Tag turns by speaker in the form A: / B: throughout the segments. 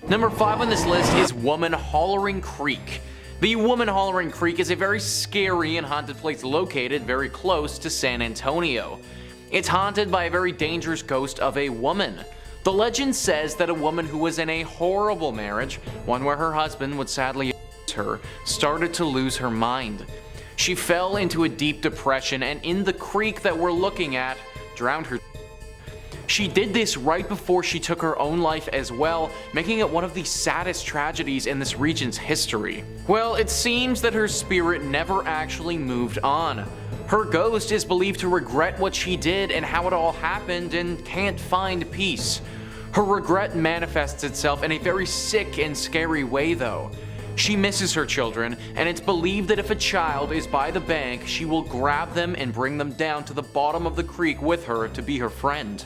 A: Number 5 on this list is Woman Hollering Creek. The Woman Hollering Creek is a very scary and haunted place located very close to San Antonio. It's haunted by a very dangerous ghost of a woman. The legend says that a woman who was in a horrible marriage, one where her husband would sadly abuse her, started to lose her mind. She fell into a deep depression and in the creek that we're looking at, drowned her. She did this right before she took her own life as well, making it one of the saddest tragedies in this region's history. Well, it seems that her spirit never actually moved on. Her ghost is believed to regret what she did and how it all happened and can't find peace. Her regret manifests itself in a very sick and scary way though. She misses her children, and it's believed that if a child is by the bank, she will grab them and bring them down to the bottom of the creek with her to be her friend.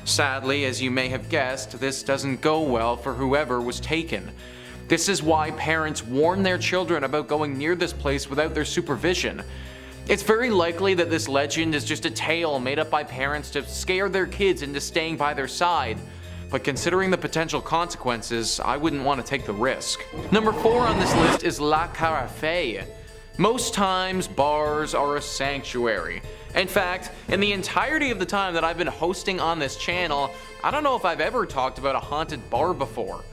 A: Sadly, as you may have guessed, this doesn't go well for whoever was taken. This is why parents warn their children about going near this place without their supervision. It's very likely that this legend is just a tale made up by parents to scare their kids into staying by their side. But considering the potential consequences, I wouldn't want to take the risk. Number 4 on this list is La Carafe. Most times, bars are a sanctuary. In fact, in the entirety of the time that I've been hosting on this channel, I don't know if I've ever talked about a haunted bar before.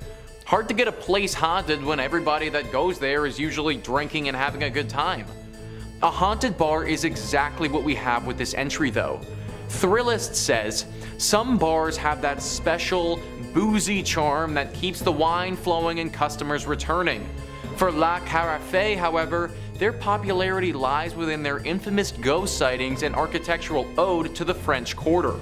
A: Hard to get a place haunted when everybody that goes there is usually drinking and having a good time. A haunted bar is exactly what we have with this entry though. Thrillist says, some bars have that special, boozy charm that keeps the wine flowing and customers returning. For La Carafe, however, their popularity lies within their infamous ghost sightings and architectural ode to the French Quarter.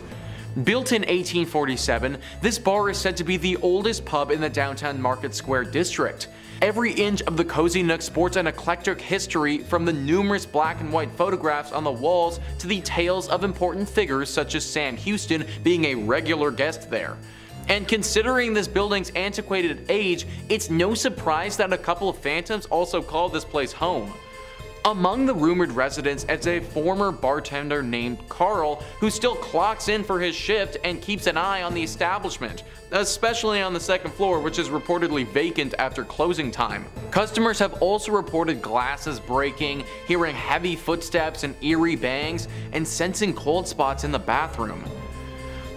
A: Built in 1847, this bar is said to be the oldest pub in the downtown Market Square district. Every inch of the cozy nook sports an eclectic history, from the numerous black and white photographs on the walls to the tales of important figures such as Sam Houston being a regular guest there. And considering this building's antiquated age, it's no surprise that a couple of phantoms also call this place home. Among the rumored residents is a former bartender named Carl, who still clocks in for his shift and keeps an eye on the establishment, especially on the second floor, which is reportedly vacant after closing time. Customers have also reported glasses breaking, hearing heavy footsteps and eerie bangs, and sensing cold spots in the bathroom.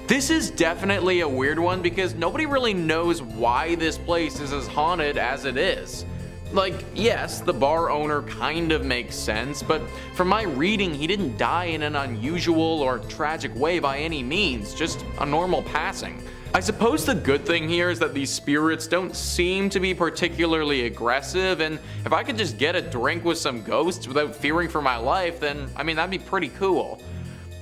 A: This is definitely a weird one because nobody really knows why this place is as haunted as it is. Like, yes, the bar owner kind of makes sense, but from my reading, he didn't die in an unusual or tragic way by any means, just a normal passing. I suppose the good thing here is that these spirits don't seem to be particularly aggressive, and if I could just get a drink with some ghosts without fearing for my life, then I mean that'd be pretty cool.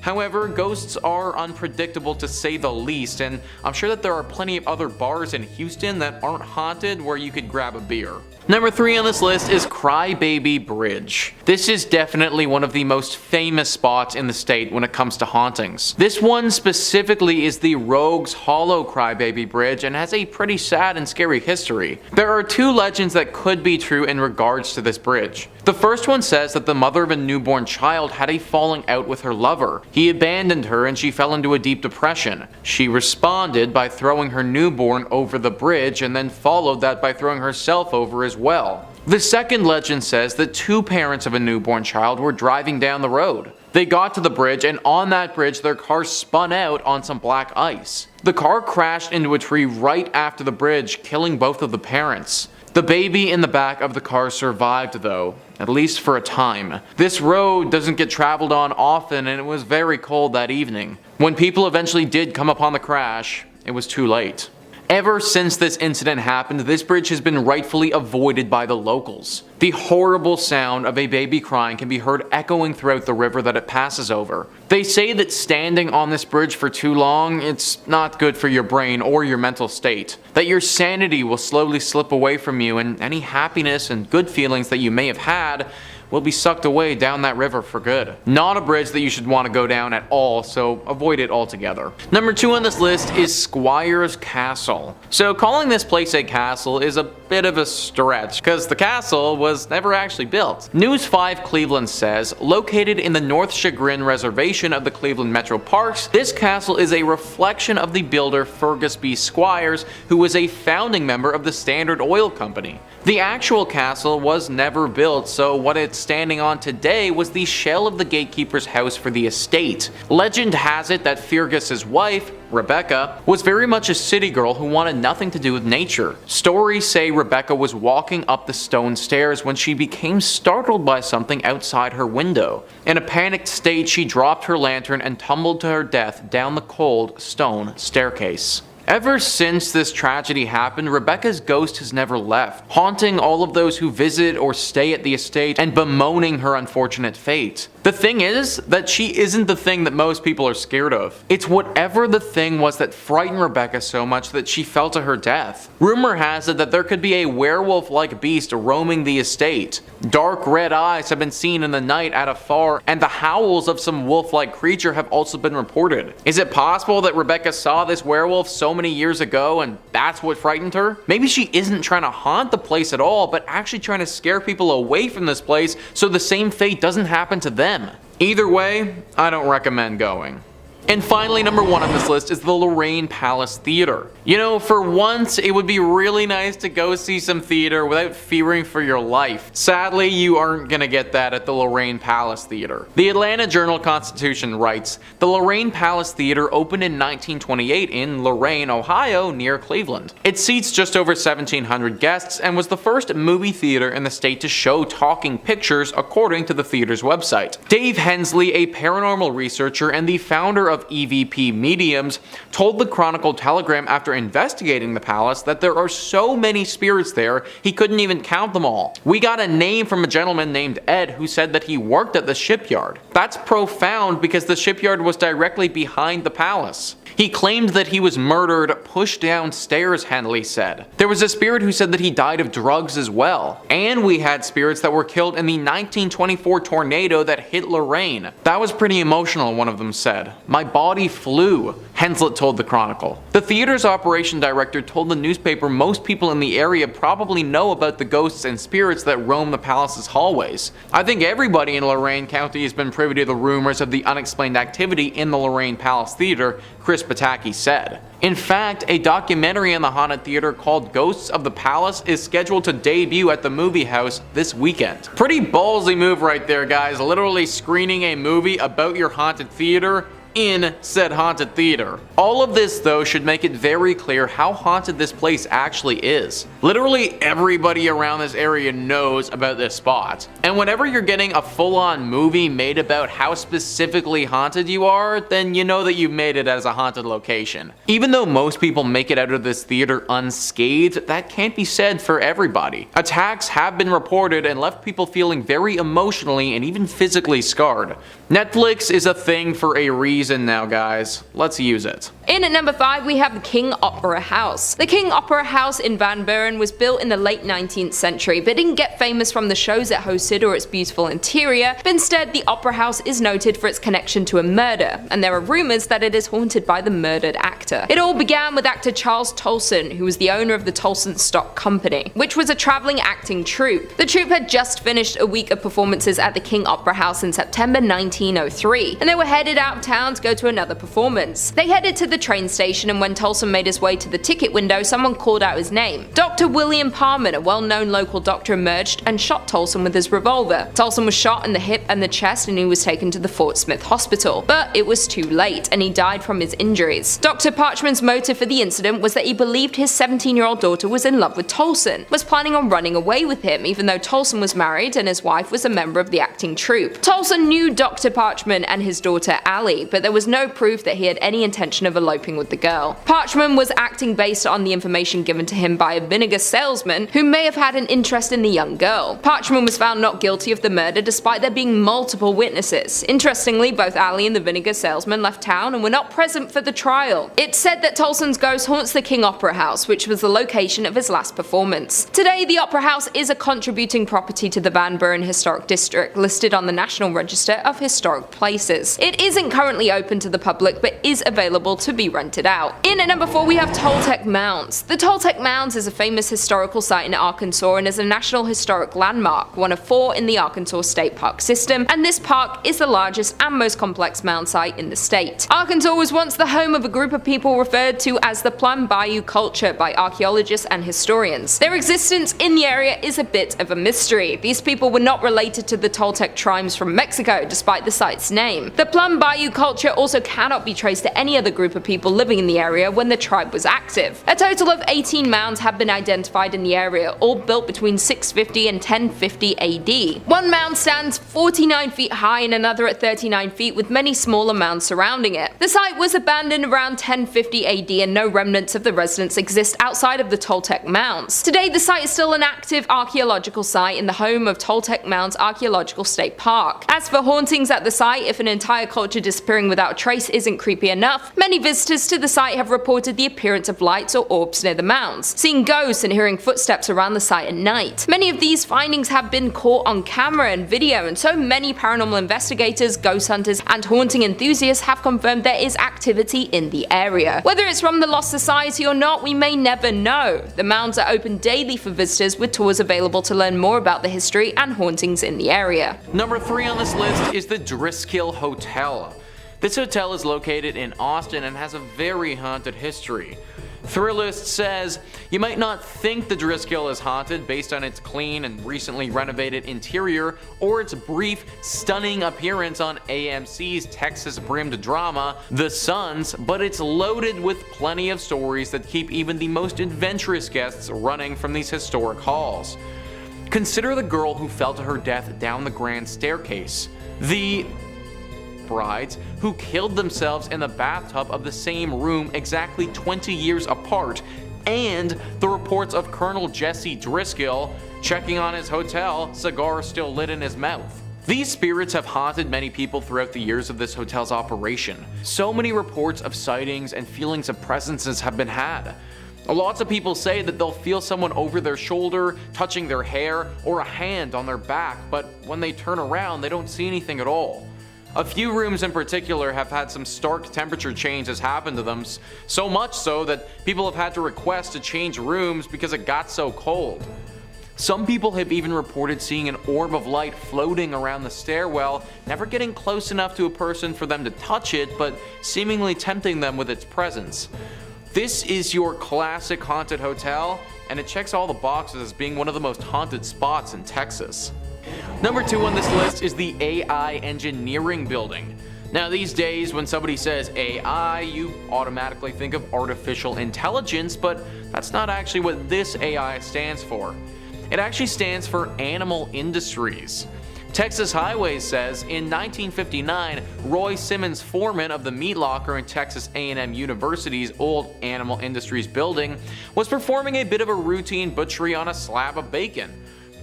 A: However, ghosts are unpredictable to say the least, and I'm sure that there are plenty of other bars in Houston that aren't haunted where you could grab a beer. Number 3 on this list is Crybaby Bridge. This is definitely one of the most famous spots in the state when it comes to hauntings. This one specifically is the Rogues Hollow Crybaby Bridge and has a pretty sad and scary history. There are 2 legends that could be true in regards to this bridge. The first one says that the mother of a newborn child had a falling out with her lover. He abandoned her and she fell into a deep depression. She responded by throwing her newborn over the bridge and then followed that by throwing herself over as well. The second legend says that 2 parents of a newborn child were driving down the road. They got to the bridge, and on that bridge their car spun out on some black ice. The car crashed into a tree right after the bridge, killing both of the parents. The baby in the back of the car survived though, at least for a time. This road doesn't get traveled on often and it was very cold that evening. When people eventually did come upon the crash, it was too late. Ever since this incident happened, this bridge has been rightfully avoided by the locals. The horrible sound of a baby crying can be heard echoing throughout the river that it passes over. They say that standing on this bridge for too long, it's not good for your brain or your mental state. That your sanity will slowly slip away from you and any happiness and good feelings that you may have had will be sucked away down that river for good. Not a bridge that you should want to go down at all, so avoid it altogether. Number 2 on this list is Squires Castle. So calling this place a castle is a bit of a stretch, because the castle was never actually built. News 5 Cleveland says, located in the North Chagrin Reservation of the Cleveland Metro Parks, this castle is a reflection of the builder Fergus B. Squires, who was a founding member of the Standard Oil Company. The actual castle was never built, so what it's standing on today was the shell of the gatekeeper's house for the estate. Legend has it that Fergus's wife, Rebecca, was very much a city girl who wanted nothing to do with nature. Stories say Rebecca was walking up the stone stairs when she became startled by something outside her window. In a panicked state, she dropped her lantern and tumbled to her death down the cold stone staircase. Ever since this tragedy happened, Rebecca's ghost has never left, haunting all of those who visit or stay at the estate and bemoaning her unfortunate fate. The thing is that she isn't the thing that most people are scared of. It's whatever the thing was that frightened Rebecca so much that she fell to her death. Rumor has it that there could be a werewolf-like beast roaming the estate. Dark red eyes have been seen in the night at afar, and the howls of some wolf-like creature have also been reported. Is it possible that Rebecca saw this werewolf so many years ago and that's what frightened her? Maybe she isn't trying to haunt the place at all, but actually trying to scare people away from this place so the same fate doesn't happen to them. Either way, I don't recommend going. And finally, number 1 on this list is the Lorraine Palace Theater. You know, for once, it would be really nice to go see some theater without fearing for your life. Sadly, you aren't gonna get that at the Lorraine Palace Theater. The Atlanta Journal-Constitution writes, the Lorraine Palace Theater opened in 1928 in Lorraine, Ohio, near Cleveland. It seats just over 1,700 guests and was the first movie theater in the state to show talking pictures, according to the theater's website. Dave Hensley, a paranormal researcher and the founder of EVP Mediums, told the Chronicle-Telegram after investigating the palace that there are so many spirits there he couldn't even count them all. We got a name from a gentleman named Ed who said that he worked at the shipyard. That's profound because the shipyard was directly behind the palace. He claimed that he was murdered pushed downstairs, Henley said. There was a spirit who said that he died of drugs as well. And we had spirits that were killed in the 1924 tornado that hit Lorraine. That was pretty emotional, one of them said. My body flew, Henslet told the Chronicle. The theater's operation director told the newspaper most people in the area probably know about the ghosts and spirits that roam the palace's hallways. I think everybody in Lorain County has been privy to the rumors of the unexplained activity in the Lorraine Palace Theater, Chris Pataki said. In fact, a documentary in the haunted theater called Ghosts of the Palace is scheduled to debut at the movie house this weekend. Pretty ballsy move right there, guys, literally screening a movie about your haunted theater in said haunted theater. All of this though should make it very clear how haunted this place actually is. Literally everybody around this area knows about this spot. And whenever you're getting a full-on movie made about how specifically haunted you are, then you know that you've made it as a haunted location. Even though most people make it out of this theater unscathed, that can't be said for everybody. Attacks have been reported and left people feeling very emotionally and even physically scarred. Netflix is a thing for a reason now, guys. Let's use it.
B: In at number 5, we have the King Opera House. The King Opera House in Van Buren was built in the late 19th century, but didn't get famous from the shows it hosted or its beautiful interior, but instead the Opera House is noted for its connection to a murder, and there are rumors that it is haunted by the murdered actor. It all began with actor Charles Tolson, who was the owner of the Tolson Stock Company, which was a traveling acting troupe. The troupe had just finished a week of performances at the King Opera House in September 1903, and they were headed out of town to go to another performance. They headed to the train station, and when Tolson made his way to the ticket window, someone called out his name. Dr. William Parman, a well-known local doctor, emerged and shot Tolson with his revolver. Tolson was shot in the hip and the chest, and he was taken to the Fort Smith Hospital, but it was too late and he died from his injuries. Dr. Parchman's motive for the incident was that he believed his 17-year-old daughter was in love with Tolson, was planning on running away with him, even though Tolson was married and his wife was a member of the acting troupe. Tolson knew Dr. Parchman and his daughter Allie, but but there was no proof that he had any intention of eloping with the girl. Parchman was acting based on the information given to him by a vinegar salesman who may have had an interest in the young girl. Parchman was found not guilty of the murder despite there being multiple witnesses. Interestingly, both Ali and the vinegar salesman left town and were not present for the trial. It's said that Tolson's ghost haunts the King Opera House, which was the location of his last performance. Today, the Opera House is a contributing property to the Van Buren Historic District, listed on the National Register of Historic Places. It isn't currently open to the public, but is available to be rented out. In at number 4, we have Tollgate Mounds. The Tollgate Mounds is a famous historical site in Arkansas and is a National Historic Landmark, one of 4 in the Arkansas State Park system, and this park is the largest and most complex mound site in the state. Arkansas was once the home of a group of people referred to as the Plum Bayou culture by archaeologists and historians. Their existence in the area is a bit of a mystery. These people were not related to the Toltec tribes from Mexico, despite the site's name. The Plum Bayou culture also cannot be traced to any other group of people living in the area when the tribe was active. A total of 18 mounds have been identified in the area, all built between 650 and 1050 AD. One mound stands 49 feet high and another at 39 feet, with many smaller mounds surrounding it. The site was abandoned around 1050 AD and no remnants of the residents exist outside of the Toltec mounds. Today, the site is still an active archaeological site in the home of Toltec Mounds Archaeological State Park. As for hauntings at the site, if an entire culture disappearing without a trace isn't creepy enough, many visitors to the site have reported the appearance of lights or orbs near the mounds, seeing ghosts and hearing footsteps around the site at night. Many of these findings have been caught on camera and video, and so many paranormal investigators, ghost hunters, and haunting enthusiasts have confirmed there is activity in the area. Whether it's from the Lost Society or not, we may never know. The mounds are open daily for visitors, with tours available to learn more about the history and hauntings in the area.
A: Number 3 on this list is the Driskill Hotel. This hotel is located in Austin and has a very haunted history. Thrillist says, you might not think the Driskill is haunted based on its clean and recently renovated interior or its brief, stunning appearance on AMC's Texas-brimmed drama, The Sons, but it's loaded with plenty of stories that keep even the most adventurous guests running from these historic halls. Consider the girl who fell to her death down the grand staircase, the brides who killed themselves in the bathtub of the same room exactly 20 years apart, and the reports of Colonel Jesse Driskill checking on his hotel, cigar still lit in his mouth. These spirits have haunted many people throughout the years of this hotel's operation. So many reports of sightings and feelings of presences have been had. Lots of people say that they'll feel someone over their shoulder, touching their hair, or a hand on their back, but when they turn around, they don't see anything at all. A few rooms in particular have had some stark temperature changes happen to them, so much so that people have had to request to change rooms because it got so cold. Some people have even reported seeing an orb of light floating around the stairwell, never getting close enough to a person for them to touch it, but seemingly tempting them with its presence. This is your classic haunted hotel, and it checks all the boxes as being one of the most haunted spots in Texas. Number 2 on this list is the AI Engineering Building. Now these days when somebody says AI, you automatically think of artificial intelligence, but that's not actually what this AI stands for. It actually stands for Animal Industries. Texas Highways says in 1959, Roy Simmons, foreman of the meat locker in Texas A&M University's old Animal Industries building, was performing a bit of a routine butchery on a slab of bacon.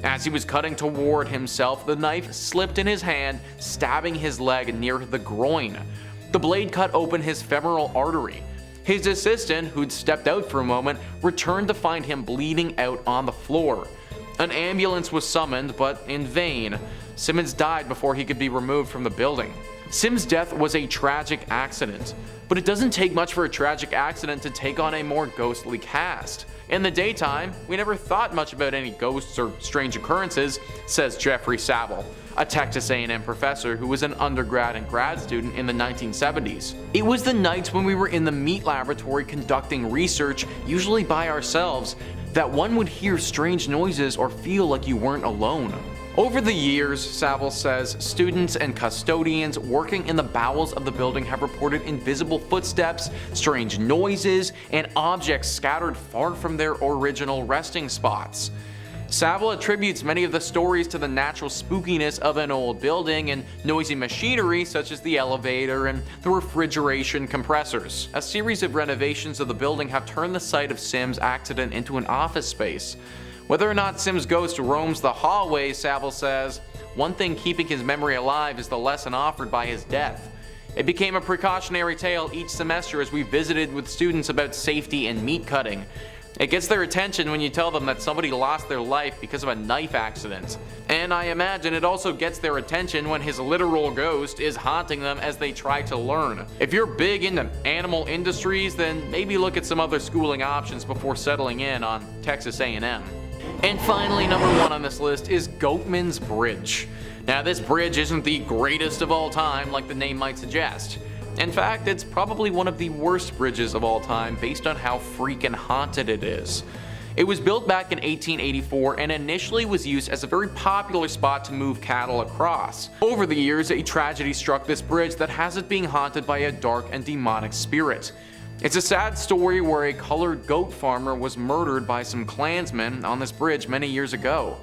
A: As he was cutting toward himself, the knife slipped in his hand, stabbing his leg near the groin. The blade cut open his femoral artery. His assistant, who'd stepped out for a moment, returned to find him bleeding out on the floor. An ambulance was summoned, but in vain. Simmons died before he could be removed from the building. Sims' death was a tragic accident, but it doesn't take much for a tragic accident to take on a more ghostly cast. In the daytime, we never thought much about any ghosts or strange occurrences, says Jeffrey Saville, a Texas A&M professor who was an undergrad and grad student in the 1970s. It was the nights when we were in the meat laboratory conducting research, usually by ourselves, that one would hear strange noises or feel like you weren't alone. Over the years, Saville says, students and custodians working in the bowels of the building have reported invisible footsteps, strange noises, and objects scattered far from their original resting spots. Saville attributes many of the stories to the natural spookiness of an old building and noisy machinery such as the elevator and the refrigeration compressors. A series of renovations of the building have turned the site of Sim's accident into an office space. Whether or not Sim's ghost roams the hallways, Saville says, one thing keeping his memory alive is the lesson offered by his death. It became a precautionary tale each semester as we visited with students about safety and meat cutting. It gets their attention when you tell them that somebody lost their life because of a knife accident. And I imagine it also gets their attention when his literal ghost is haunting them as they try to learn. If you're big into animal industries, then maybe look at some other schooling options before settling in on Texas A&M. And finally, number 1 on this list is Goatmans Bridge. Now, this bridge isn't the greatest of all time like the name might suggest. In fact, it's probably one of the worst bridges of all time based on how freaking haunted it is. It was built back in 1884 and initially was used as a very popular spot to move cattle across. Over the years, a tragedy struck this bridge that has it being haunted by a dark and demonic spirit. It's a sad story where a colored goat farmer was murdered by some Klansmen on this bridge many years ago.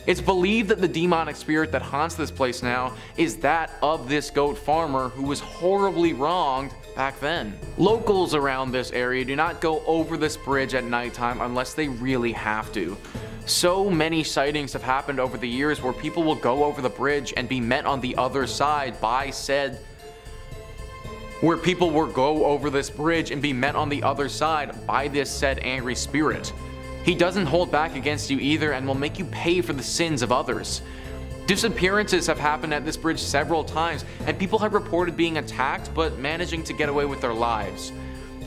A: It's believed that the demonic spirit that haunts this place now is that of this goat farmer who was horribly wronged back then. Locals around this area do not go over this bridge at nighttime unless they really have to. So many sightings have happened over the years where people will go over the bridge and be met on the other side by said this said angry spirit. He doesn't hold back against you either and will make you pay for the sins of others. Disappearances have happened at this bridge several times, and people have reported being attacked but managing to get away with their lives.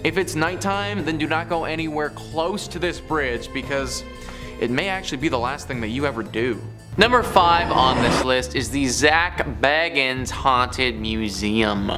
A: If it's nighttime, then do not go anywhere close to this bridge because it may actually be the last thing that you ever do. Number 5 on this list is the Zackgins Haunted Museum.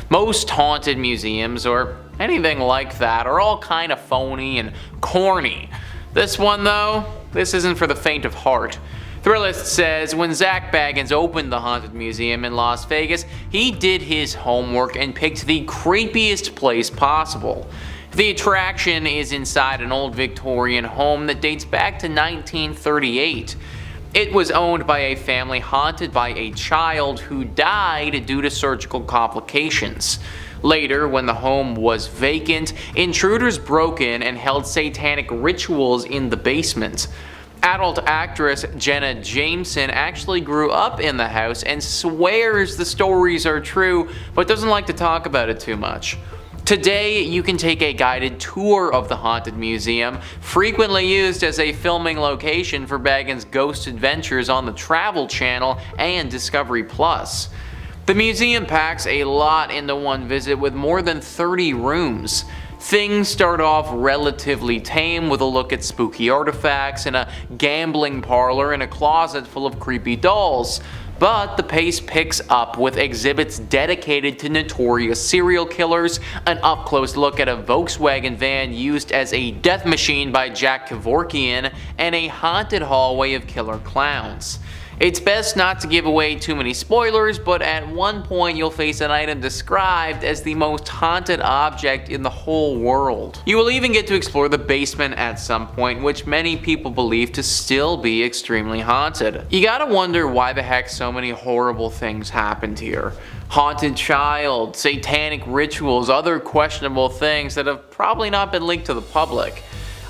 A: Most haunted museums, or anything like that, are all kind of phony and corny. This one though, this isn't for the faint of heart. Thrillist says when Zak Bagans opened the Haunted Museum in Las Vegas, he did his homework and picked the creepiest place possible. The attraction is inside an old Victorian home that dates back to 1938. It was owned by a family haunted by a child who died due to surgical complications. Later, when the home was vacant, intruders broke in and held satanic rituals in the basement. Adult actress Jenna Jameson actually grew up in the house and swears the stories are true, but doesn't like to talk about it too much. Today, you can take a guided tour of the Haunted Museum, frequently used as a filming location for Bagans' ghost adventures on the Travel Channel and Discovery Plus. The museum packs a lot into one visit with more than 30 rooms. Things start off relatively tame with a look at spooky artifacts and a gambling parlor and a closet full of creepy dolls. But the pace picks up with exhibits dedicated to notorious serial killers, an up-close look at a Volkswagen van used as a death machine by Jack Kevorkian, and a haunted hallway of killer clowns. It's best not to give away too many spoilers, but at one point you'll face an item described as the most haunted object in the whole world. You will even get to explore the basement at some point, which many people believe to still be extremely haunted. You gotta wonder why the heck so many horrible things happened here. Haunted child, satanic rituals, other questionable things that have probably not been leaked to the public.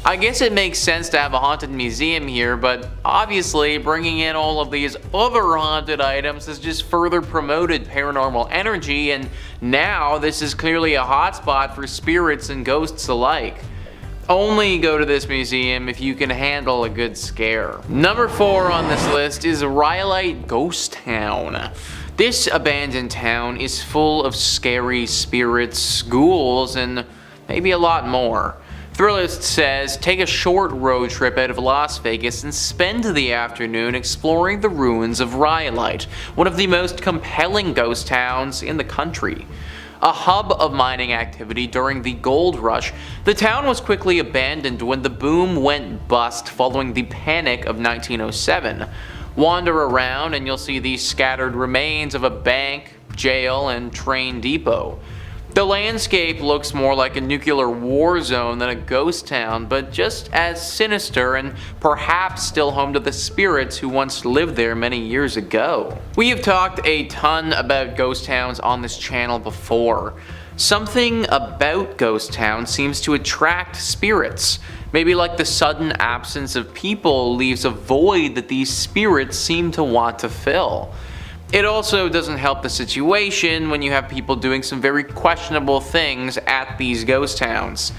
A: I guess it makes sense to have a haunted museum here, but obviously bringing in all of these other haunted items has just further promoted paranormal energy, and now this is clearly a hotspot for spirits and ghosts alike. Only go to this museum if you can handle a good scare. Number 4 on this list is RIight Ghost Town. This abandoned town is full of scary spirits, ghouls, and maybe a lot more. Thrillist says, take a short road trip out of Las Vegas and spend the afternoon exploring the ruins of RIight, one of the most compelling ghost towns in the country. A hub of mining activity during the gold rush, the town was quickly abandoned when the boom went bust following the panic of 1907. Wander around and you'll see the scattered remains of a bank, jail, and train depot. The landscape looks more like a nuclear war zone than a ghost town, but just as sinister and perhaps still home to the spirits who once lived there many years ago. We have talked a ton about ghost towns on this channel before. Something about ghost towns seems to attract spirits. Maybe like the sudden absence of people leaves a void that these spirits seem to want to fill. It also doesn't help the situation when you have people doing some very questionable things at these ghost towns.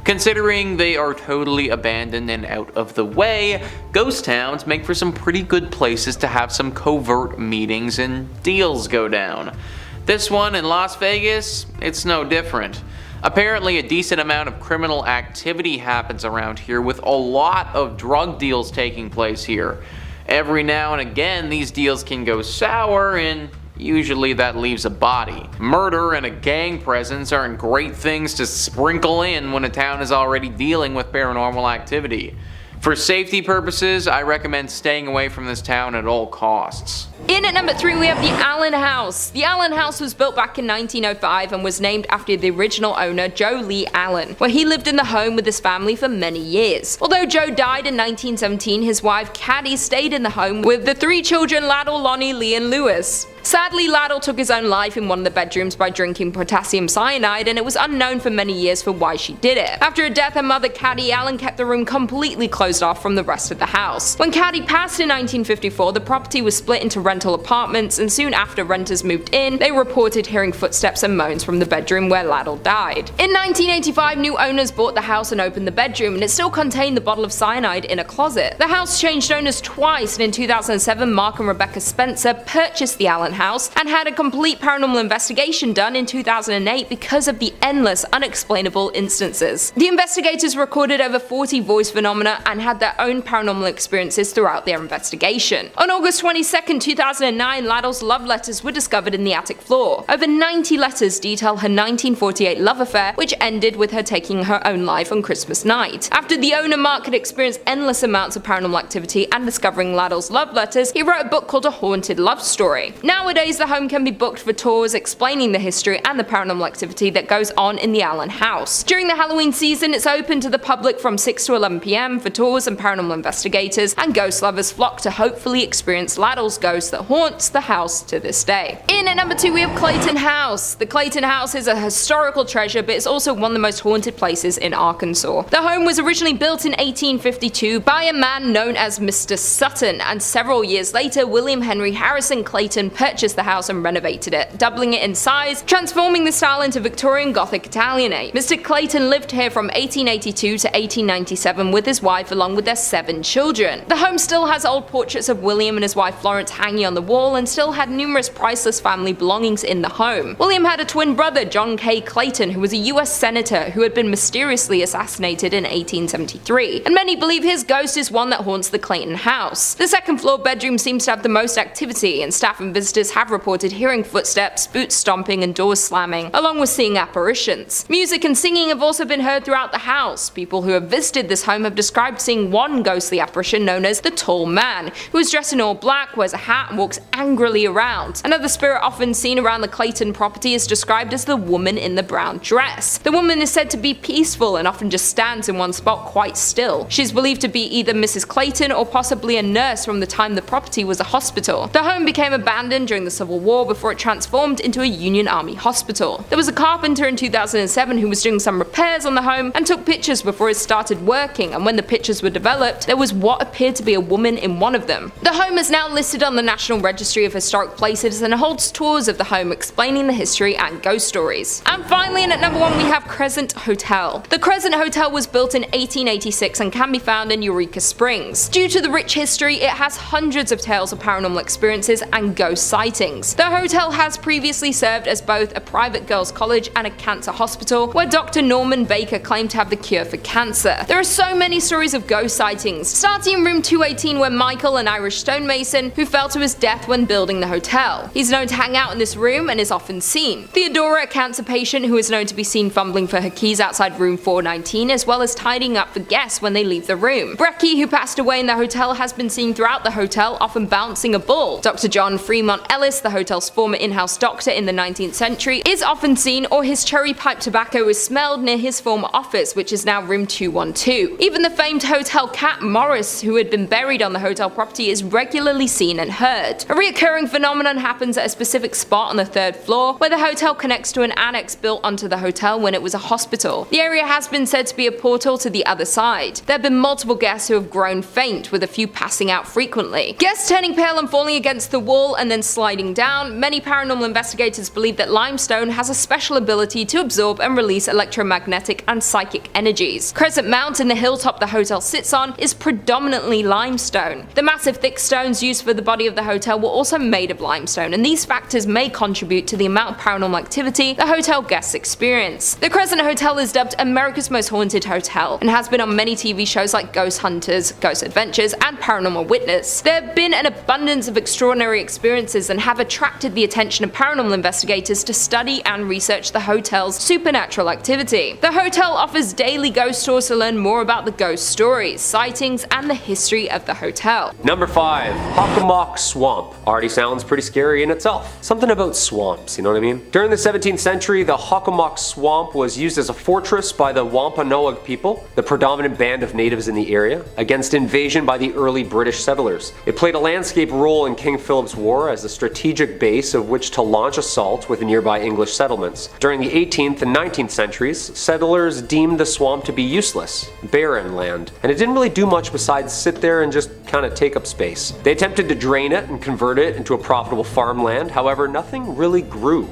A: Considering they are totally abandoned and out of the way, ghost towns make for some pretty good places to have some covert meetings and deals go down. This one in Las Vegas, it's no different. Apparently a decent amount of criminal activity happens around here, with a lot of drug deals taking place here. Every now and again these deals can go sour, and usually that leaves a body. Murder and a gang presence aren't great things to sprinkle in when a town is already dealing with paranormal activity. For safety purposes, I recommend staying away from this town at all costs.
B: In at number 3 we have the Allen House. The Allen House was built back in 1905 and was named after the original owner, Joe Lee Allen, where he lived in the home with his family for many years. Although Joe died in 1917, his wife Caddy stayed in the home with the 3 children Laddle, Lonnie, Lee and Lewis. Sadly, Laddle took his own life in one of the bedrooms by drinking potassium cyanide, and it was unknown for many years for why she did it. After her death, her mother Caddy Allen kept the room completely closed off from the rest of the house. When Caddy passed in 1954, the property was split into rental apartments, and soon after renters moved in, they reported hearing footsteps and moans from the bedroom where Laddle died. In 1985, new owners bought the house and opened the bedroom, and it still contained the bottle of cyanide in a closet. The house changed owners twice, and in 2007, Mark and Rebecca Spencer purchased the Allen House and had a complete paranormal investigation done in 2008 because of the endless unexplainable instances. The investigators recorded over 40 voice phenomena and had their own paranormal experiences throughout their investigation. On August 22, 2009, Laddle's love letters were discovered in the attic floor. Over 90 letters detail her 1948 love affair, which ended with her taking her own life on Christmas night. After the owner Mark had experienced endless amounts of paranormal activity and discovering Laddle's love letters, he wrote a book called A Haunted Love Story. Nowadays, the home can be booked for tours explaining the history and the paranormal activity that goes on in the Allen House. During the Halloween season, it's open to the public from 6 to 11 p.m. for tours and paranormal investigators, and ghost lovers flock to hopefully experience Laddle's ghost that haunts the house to this day. In at number 2 we have Clayton House. The Clayton House is a historical treasure, but it's also one of the most haunted places in Arkansas. The home was originally built in 1852 by a man known as Mr. Sutton, and several years later William Henry Harrison Clayton purchased the house and renovated it, doubling it in size, transforming the style into Victorian Gothic Italianate. Mr. Clayton lived here from 1882 to 1897 with his wife along with their 7 children. The home still has old portraits of William and his wife Florence hanging on the wall, and still had numerous priceless family belongings in the home. William had a twin brother, John K. Clayton, who was a US senator who had been mysteriously assassinated in 1873, and many believe his ghost is one that haunts the Clayton house. The second floor bedroom seems to have the most activity, and staff and visitors have reported hearing footsteps, boots stomping and doors slamming, along with seeing apparitions. Music and singing have also been heard throughout the house. People who have visited this home have described seeing one ghostly apparition known as the Tall Man, who is dressed in all black, wears a hat and walks angrily around. Another spirit often seen around the Clayton property is described as the woman in the brown dress. The woman is said to be peaceful and often just stands in one spot quite still. She is believed to be either Mrs. Clayton or possibly a nurse from the time the property was a hospital. The home became abandoned during the Civil War before it transformed into a Union Army hospital. There was a carpenter in 2007 who was doing some repairs on the home and took pictures before it started working, and when the pictures were developed, there was what appeared to be a woman in one of them. The home is now listed on the National Registry of Historic Places and holds tours of the home explaining the history and ghost stories. And finally, in at number 1 we have Cresent Hotel. The Cresent Hotel was built in 1886 and can be found in Eureka Springs. Due to the rich history, it has hundreds of tales of paranormal experiences and ghost sightings. The hotel has previously served as both a private girls' college and a cancer hospital, where Dr. Norman Baker claimed to have the cure for cancer. There are so many stories of ghost sightings, starting in room 218 where Michael, an Irish stonemason who felt to his death when building the hotel. He's known to hang out in this room and is often seen. Theodora, a cancer patient who is known to be seen fumbling for her keys outside room 419, as well as tidying up for guests when they leave the room. Brecky, who passed away in the hotel, has been seen throughout the hotel, often bouncing a ball. Dr. John Fremont Ellis, the hotel's former in-house doctor in the 19th century, is often seen, or his cherry pipe tobacco is smelled near his former office, which is now room 212. Even the famed hotel cat Morris, who had been buried on the hotel property, is regularly seen and heard. A recurring phenomenon happens at a specific spot on the 3rd floor, where the hotel connects to an annex built onto the hotel when it was a hospital. The area has been said to be a portal to the other side. There have been multiple guests who have grown faint, with a few passing out frequently. Guests turning pale and falling against the wall and then sliding down. Many paranormal investigators believe that limestone has a special ability to absorb and release electromagnetic and psychic energies. Cresent Mount in the hilltop the hotel sits on is predominantly limestone. The massive thick stones used for the body of the hotel were also made of limestone, and these factors may contribute to the amount of paranormal activity the hotel guests experience. The Crescent Hotel is dubbed America's Most Haunted Hotel and has been on many TV shows like Ghost Hunters, Ghost Adventures, and Paranormal Witness. There have been an abundance of extraordinary experiences and have attracted the attention of paranormal investigators to study and research the hotel's supernatural activity. The hotel offers daily ghost tours to learn more about the ghost stories, sightings, and the history of the hotel.
C: Number 5. Havok Swamp. Already sounds pretty scary in itself. Something about swamps, you know what I mean? During the 17th century, the Havok Swamp was used as a fortress by the Wampanoag people, the predominant band of natives in the area, against invasion by the early British settlers. It played a landscape role in King Philip's War as a strategic base of which to launch assaults with nearby English settlements. During the 18th and 19th centuries, settlers deemed the swamp to be useless, barren land, and it didn't really do much besides sit there and just kind of take up space. They attempted to drain it and convert it into a profitable farmland, however, nothing really grew.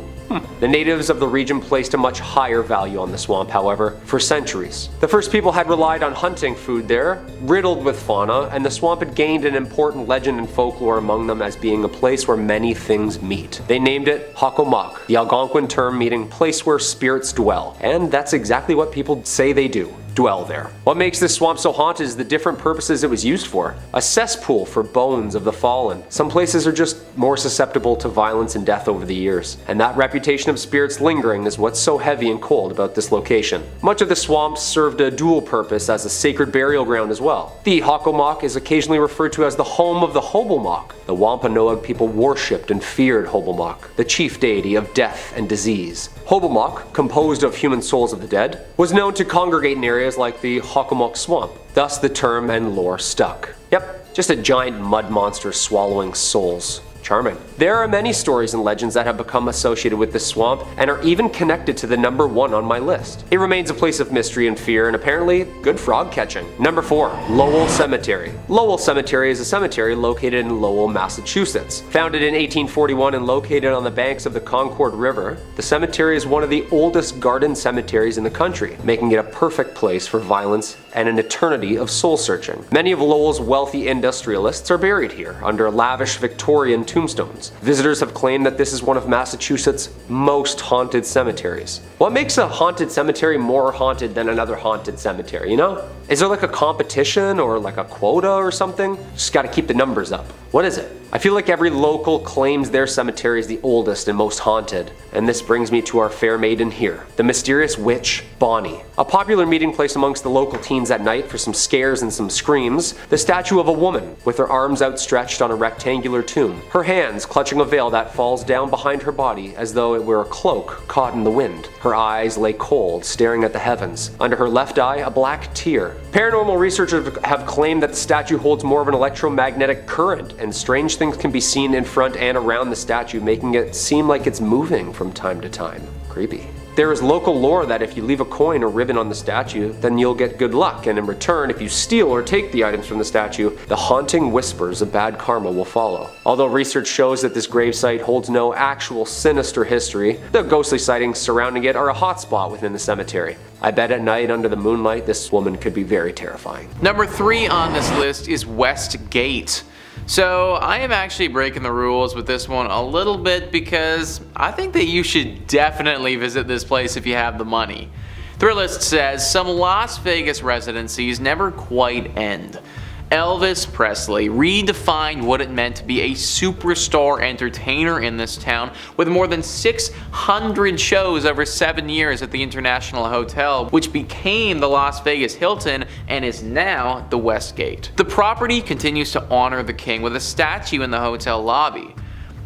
C: The natives of the region placed a much higher value on the swamp, however, for centuries. The first people had relied on hunting food there, riddled with fauna, and the swamp had gained an important legend and folklore among them as being a place where many things meet. They named it Havok, the Algonquin term meaning place where spirits dwell, and that's exactly what people say they do. Dwell there. What makes this swamp so haunted is the different purposes it was used for. A cesspool for bones of the fallen. Some places are just more susceptible to violence and death over the years, and that reputation of spirits lingering is what's so heavy and cold about this location. Much of the swamp served a dual purpose as a sacred burial ground as well. The Havok is occasionally referred to as the home of the Hobomok. The Wampanoag people worshipped and feared Hobomok, the chief deity of death and disease. Hobomok, composed of human souls of the dead, was known to congregate in areas like the Havok Swamp. Thus the term and lore stuck. Yep, just a giant mud monster swallowing souls. Charming. There are many stories and legends that have become associated with this swamp and are even connected to the number 1 on my list. It remains a place of mystery and fear and apparently good frog catching. Number 4. Lowell Cemetery. Lowell Cemetery is a cemetery located in Lowell, Massachusetts. Founded in 1841 and located on the banks of the Concord River, the cemetery is one of the oldest garden cemeteries in the country, making it a perfect place for violence and an eternity of soul searching. Many of Lowell's wealthy industrialists are buried here under lavish Victorian tombstones. Visitors have claimed that this is one of Massachusetts' most haunted cemeteries. What makes a haunted cemetery more haunted than another haunted cemetery, you know? Is there like a competition or like a quota or something? Just gotta keep the numbers up. What is it? I feel like every local claims their cemetery is the oldest and most haunted, and this brings me to our fair maiden here, the mysterious witch, Bonnie. A popular meeting place amongst the local teens at night for some scares and some screams, the statue of a woman with her arms outstretched on a rectangular tomb, her hands clutching a veil that falls down behind her body as though it were a cloak caught in the wind. Her eyes lay cold, staring at the heavens. Under her left eye, a black tear. Paranormal researchers have claimed that the statue holds more of an electromagnetic current, and strange things can be seen in front and around the statue, making it seem like it's moving from time to time. Creepy. There is local lore that if you leave a coin or ribbon on the statue, then you'll get good luck, and in return, if you steal or take the items from the statue, the haunting whispers of bad karma will follow. Although research shows that this gravesite holds no actual sinister history, the ghostly sightings surrounding it are a hotspot within the cemetery. I bet at night under the moonlight, this woman could be very terrifying.
A: Number 3 on this list is West Gate. So I am actually breaking the rules with this one a little bit because I think that you should definitely visit this place if you have the money. Thrillist says some Las Vegas residencies never quite end. Elvis Presley redefined what it meant to be a superstar entertainer in this town, with more than 600 shows over 7 years at the International Hotel, which became the Las Vegas Hilton and is now the Westgate. The property continues to honor the king with a statue in the hotel lobby.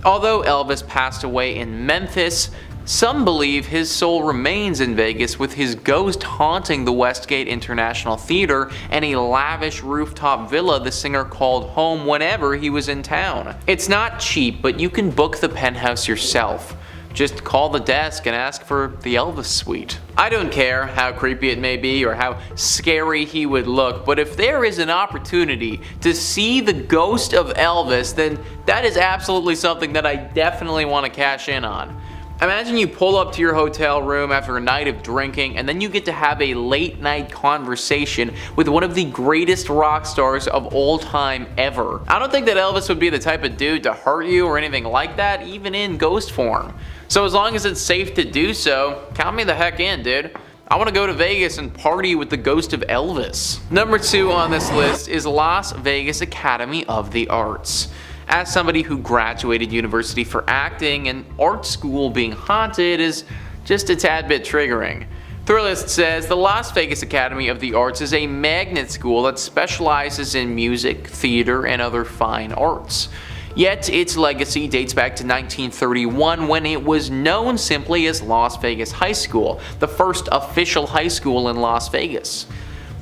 A: Although Elvis passed away in Memphis, some believe his soul remains in Vegas, with his ghost haunting the Westgate International Theater and a lavish rooftop villa the singer called home whenever he was in town. It's not cheap, but you can book the penthouse yourself. Just call the desk and ask for the Elvis suite. I don't care how creepy it may be or how scary he would look, but if there is an opportunity to see the ghost of Elvis, then that is absolutely something that I definitely want to cash in on. Imagine you pull up to your hotel room after a night of drinking, and then you get to have a late night conversation with one of the greatest rock stars of all time ever. I don't think that Elvis would be the type of dude to hurt you or anything like that, even in ghost form. So as long as it's safe to do so, count me the heck in, dude. I want to go to Vegas and party with the ghost of Elvis. Number 2 on this list is Las Vegas Academy of the Arts. As somebody who graduated university for acting, and art school being haunted is just a tad bit triggering. Thrillist says the Las Vegas Academy of the Arts is a magnet school that specializes in music, theater, and other fine arts. Yet its legacy dates back to 1931, when it was known simply as Las Vegas High School, the first official high school in Las Vegas.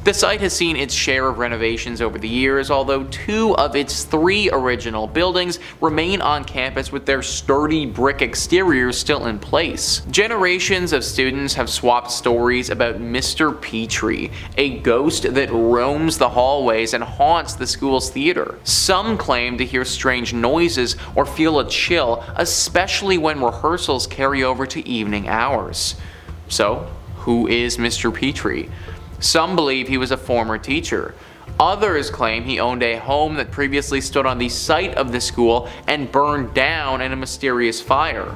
A: The site has seen its share of renovations over the years, although 2 of its 3 original buildings remain on campus with their sturdy brick exteriors still in place. Generations of students have swapped stories about Mr. Petrie, a ghost that roams the hallways and haunts the school's theater. Some claim to hear strange noises or feel a chill, especially when rehearsals carry over to evening hours. So, who is Mr. Petrie? Some believe he was a former teacher. Others claim he owned a home that previously stood on the site of the school and burned down in a mysterious fire.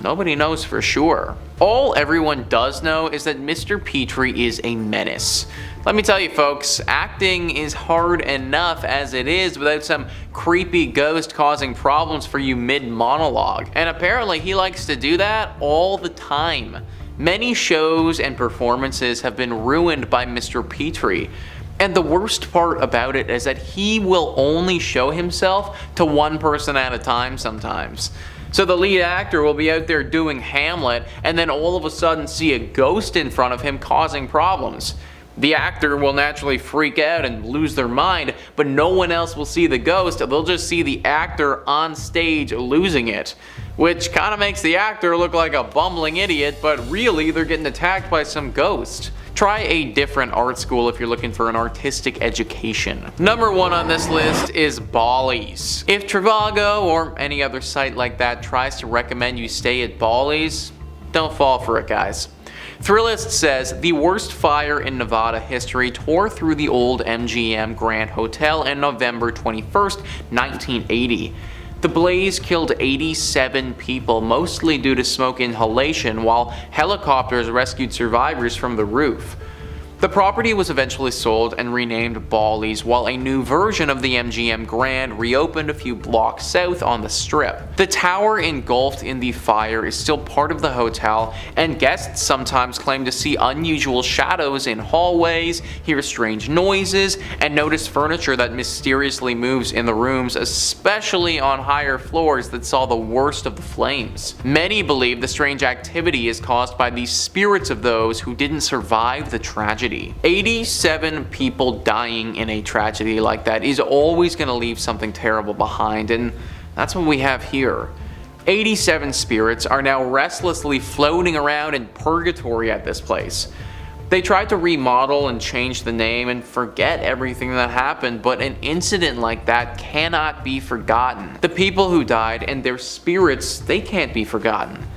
A: Nobody knows for sure. All everyone does know is that Mr. Petrie is a menace. Let me tell you folks, acting is hard enough as it is without some creepy ghost causing problems for you mid-monologue. And apparently he likes to do that all the time. Many shows and performances have been ruined by Mr. Petrie, and the worst part about it is that he will only show himself to one person at a time sometimes. So the lead actor will be out there doing Hamlet and then all of a sudden see a ghost in front of him causing problems. The actor will naturally freak out and lose their mind, but no one else will see the ghost. They'll just see the actor on stage losing it, which kind of makes the actor look like a bumbling idiot, but really they're getting attacked by some ghost. Try a different art school if you're looking for an artistic education. Number 1 on this list is Ballys. If Trivago or any other site like that tries to recommend you stay at Ballys, don't fall for it, guys. Thrillist says the worst fire in Nevada history tore through the old MGM Grand Hotel on November 21st, 1980. The blaze killed 87 people, mostly due to smoke inhalation, while helicopters rescued survivors from the roof. The property was eventually sold and renamed Ballys, while a new version of the MGM Grand reopened a few blocks south on the Strip. The tower engulfed in the fire is still part of the hotel, and guests sometimes claim to see unusual shadows in hallways, hear strange noises, and notice furniture that mysteriously moves in the rooms, especially on higher floors that saw the worst of the flames. Many believe the strange activity is caused by the spirits of those who didn't survive the tragedy. 87 people dying in a tragedy like that is always going to leave something terrible behind, and that's what we have here. 87 spirits are now restlessly floating around in purgatory at this place. They tried to remodel and change the name and forget everything that happened, but an incident like that cannot be forgotten. The people who died and their spirits, they can't be forgotten.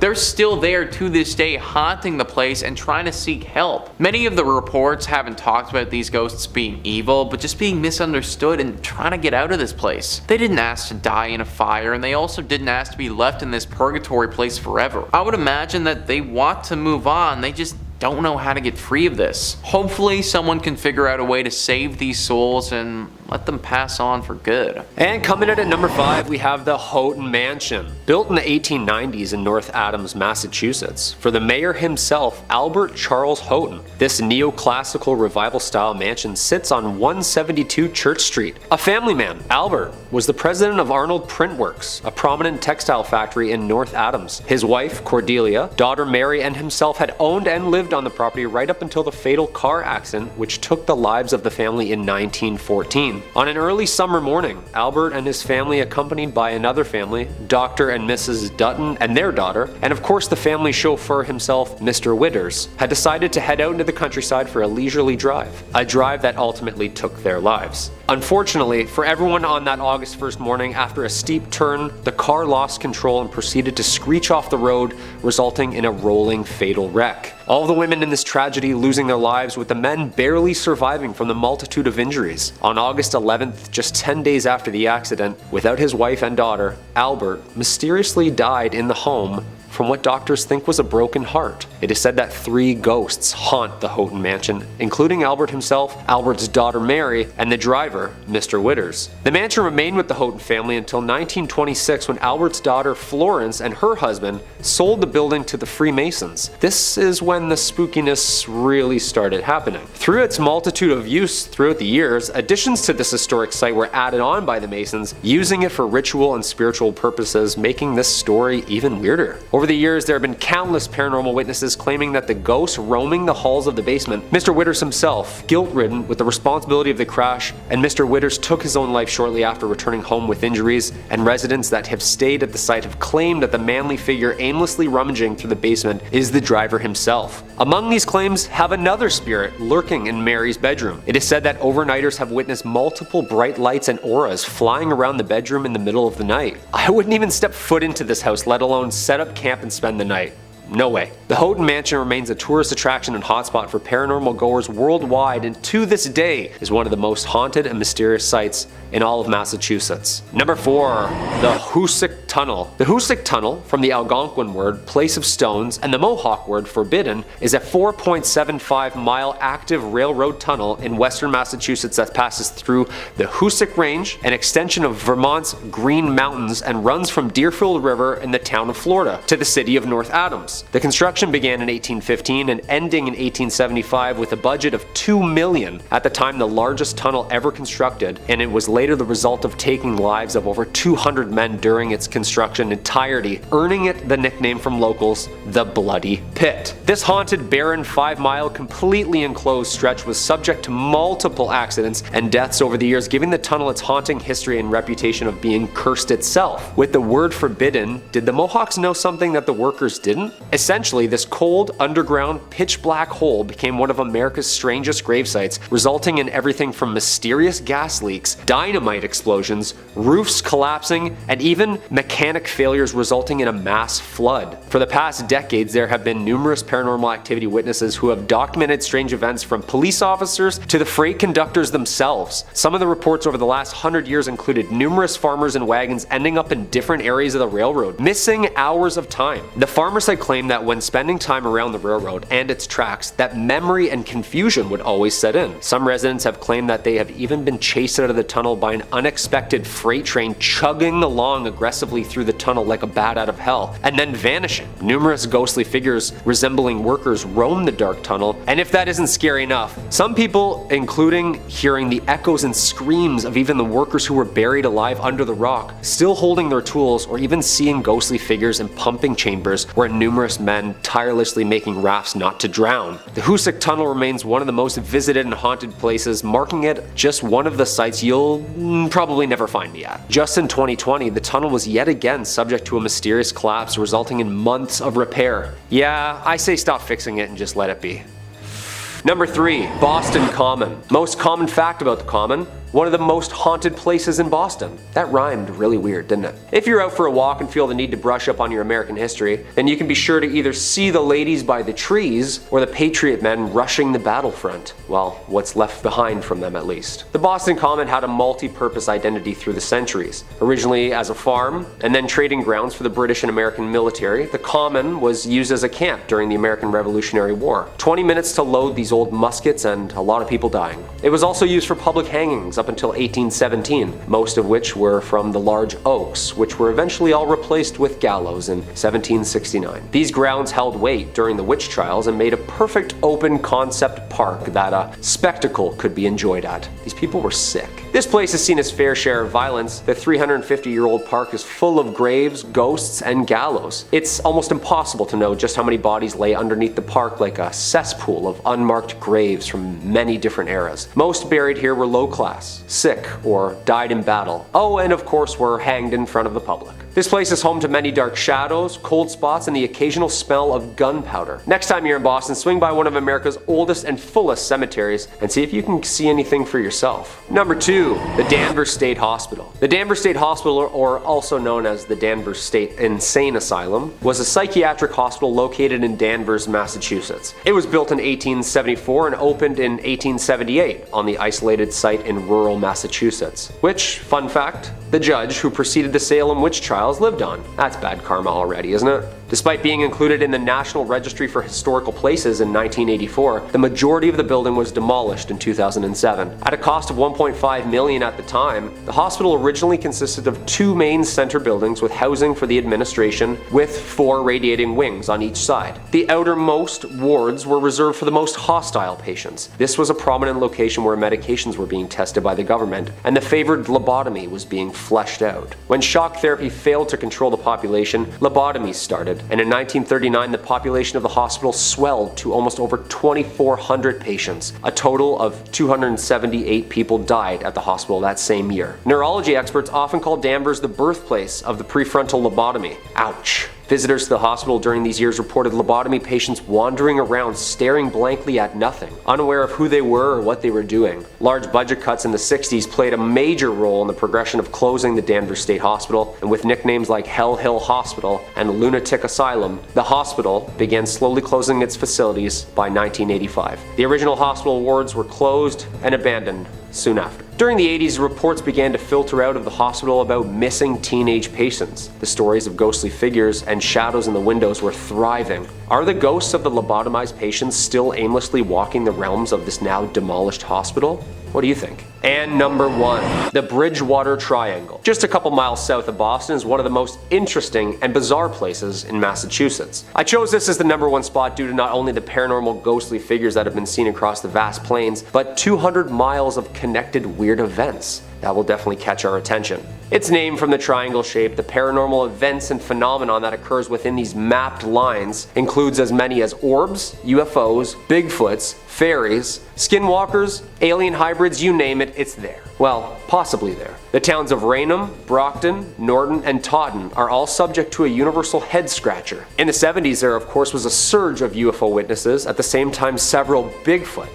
A: They're still there to this day, haunting the place and trying to seek help. Many of the reports haven't talked about these ghosts being evil, but just being misunderstood and trying to get out of this place. They didn't ask to die in a fire, and they also didn't ask to be left in this purgatory place forever. I would imagine that they want to move on, they just don't know how to get free of this. Hopefully someone can figure out a way to save these souls and let them pass on for good.
C: And coming in at number 5, we have the Hoden Mansion. Built in the 1890s in North Adams, Massachusetts, for the mayor himself, Albert Charles Hoden. This neoclassical revival-style mansion sits on 172 Church Street. A family man, Albert was the president of Arnold Print Works, a prominent textile factory in North Adams. His wife, Cordelia, daughter Mary, and himself had owned and lived on the property right up until the fatal car accident which took the lives of the family in 1914. On an early summer morning, Albert and his family, accompanied by another family, Dr. and Mrs. Dutton and their daughter, and of course the family chauffeur himself, Mr. Witters, had decided to head out into the countryside for a leisurely drive. A drive that ultimately took their lives. Unfortunately, for everyone on that August 1st morning, after a steep turn, the car lost control and proceeded to screech off the road, resulting in a rolling fatal wreck. All the women in this tragedy losing their lives, with the men barely surviving from the multitude of injuries. On August 11th, just 10 days after the accident, without his wife and daughter, Albert mysteriously died in the home from what doctors think was a broken heart. It is said that 3 ghosts haunt the Hoden Mansion, including Albert himself, Albert's daughter Mary, and the driver, Mr. Witters. The mansion remained with the Hoden family until 1926, when Albert's daughter Florence and her husband sold the building to the Freemasons. This is when the spookiness really started happening. Through its multitude of use throughout the years, additions to this historic site were added on by the Masons, using it for ritual and spiritual purposes, making this story even weirder. Over the years, there have been countless paranormal witnesses claiming that the ghosts roaming the halls of the basement, Mr. Witters himself, guilt-ridden with the responsibility of the crash, and Mr. Witters took his own life shortly after returning home with injuries, and residents that have stayed at the site have claimed that the manly figure aimlessly rummaging through the basement is the driver himself. Among these claims have another spirit lurking in Mary's bedroom. It is said that overnighters have witnessed multiple bright lights and auras flying around the bedroom in the middle of the night. I wouldn't even step foot into this house, let alone set up camp and spend the night. No way. The Hoden Mansion remains a tourist attraction and hotspot for paranormal goers worldwide, and to this day is one of the most haunted and mysterious sites in all of Massachusetts. Number 4. The Hoosick Tunnel. The Hoosick Tunnel, from the Algonquin word place of stones and the Mohawk word forbidden, is a 4.75-mile active railroad tunnel in western Massachusetts that passes through the Hoosick Range, an extension of Vermont's Green Mountains, and runs from Deerfield River in the town of Florida to the city of North Adams. The construction began in 1815 and ending in 1875 with a budget of $2 million, at the time the largest tunnel ever constructed, and it was later the result of taking lives of over 200 men during its construction entirety, earning it the nickname from locals, the Bloody Pit. This haunted, barren, 5-mile, completely enclosed stretch was subject to multiple accidents and deaths over the years, giving the tunnel its haunting history and reputation of being cursed itself. With the word forbidden, did the Mohawks know something that the workers didn't? Essentially, this cold, underground, pitch-black hole became one of America's strangest grave sites, resulting in everything from mysterious gas leaks, dynamite explosions, roofs collapsing, and even mechanic failures resulting in a mass flood. For the past decades, there have been numerous paranormal activity witnesses who have documented strange events, from police officers to the freight conductors themselves. Some of the reports over the last 100 years included numerous farmers and wagons ending up in different areas of the railroad, missing hours of time. The farmers had claimed that when spending time around the railroad and its tracks, that memory and confusion would always set in. Some residents have claimed that they have even been chased out of the tunnel by an unexpected freight train chugging along aggressively through the tunnel like a bat out of hell, and then vanishing. Numerous ghostly figures resembling workers roam the dark tunnel, and if that isn't scary enough, some people, including hearing the echoes and screams of even the workers who were buried alive under the rock, still holding their tools, or even seeing ghostly figures in pumping chambers where numerous men tirelessly making rafts not to drown. The Hoosick Tunnel remains one of the most visited and haunted places, marking it just one of the sites you'll probably never find me at. Just in 2020, the tunnel was yet again subject to a mysterious collapse, resulting in months of repair. Yeah, I say stop fixing it and just let it be. Number 3. Boston Common. Most common fact about the Common: one of the most haunted places in Boston. That rhymed really weird, didn't it? If you're out for a walk and feel the need to brush up on your American history, then you can be sure to either see the ladies by the trees or the Patriot men rushing the battlefront. Well, what's left behind from them at least. The Boston Common had a multi-purpose identity through the centuries. Originally as a farm, and then trading grounds for the British and American military, the Common was used as a camp during the American Revolutionary War. 20 minutes to load these old muskets and a lot of people dying. It was also used for public hangings up until 1817, most of which were from the large oaks, which were eventually all replaced with gallows in 1769. These grounds held weight during the witch trials and made a perfect open concept park that a spectacle could be enjoyed at. These people were sick. This place has seen its fair share of violence. The 350-year-old park is full of graves, ghosts, and gallows. It's almost impossible to know just how many bodies lay underneath the park, like a cesspool of unmarked graves from many different eras. Most buried here were low class, sick, or died in battle. Oh, and of course were hanged in front of the public. This place is home to many dark shadows, cold spots, and the occasional smell of gunpowder. Next time you're in Boston, swing by one of America's oldest and fullest cemeteries and see if you can see anything for yourself. Number 2. The Danver State Hospital. The Danver State Hospital, or also known as the Danver State Insane Asylum, was a psychiatric hospital located in Danvers, Massachusetts. It was built in 1874 and opened in 1878 on the isolated site in rural Massachusetts, which, fun fact, the judge who preceded the Salem witch trials lived on. That's bad karma already, isn't it? Despite being included in the National Registry for Historical Places in 1984, the majority of the building was demolished in 2007. At a cost of $1.5 million at the time, the hospital originally consisted of 2 main center buildings with housing for the administration, with 4 radiating wings on each side. The outermost wards were reserved for the most hostile patients. This was a prominent location where medications were being tested by the government, and the favored lobotomy was being fleshed out. When shock therapy failed to control the population, lobotomies started, and in 1939 the population of the hospital swelled to almost over 2,400 patients. A total of 278 people died at the hospital that same year. Neurology experts often call Danvers the birthplace of the prefrontal lobotomy. Ouch. Visitors to the hospital during these years reported lobotomy patients wandering around staring blankly at nothing, unaware of who they were or what they were doing. Large budget cuts in the 60s played a major role in the progression of closing the Danvers State Hospital, and with nicknames like Hell Hill Hospital and Lunatic Asylum, the hospital began slowly closing its facilities by 1985. The original hospital wards were closed and abandoned soon after. During the 80s, reports began to filter out of the hospital about missing teenage patients. The stories of ghostly figures and shadows in the windows were thriving. Are the ghosts of the lobotomized patients still aimlessly walking the realms of this now demolished hospital? What do you think? And number 1, the Bridgewater Triangle. Just a couple miles south of Boston is one of the most interesting and bizarre places in Massachusetts. I chose this as the number 1 spot due to not only the paranormal ghostly figures that have been seen across the vast plains, but 200 miles of connected weird events. That will definitely catch our attention. It's named from the triangle shape. The paranormal events and phenomenon that occurs within these mapped lines includes as many as orbs, UFOs, Bigfoots, fairies, skinwalkers, alien hybrids, you name it, it's there. Well, possibly there. The towns of Raynham, Brockton, Norton, and Taunton are all subject to a universal head scratcher. In the 70s, there of course was a surge of UFO witnesses, at the same time several Bigfoot.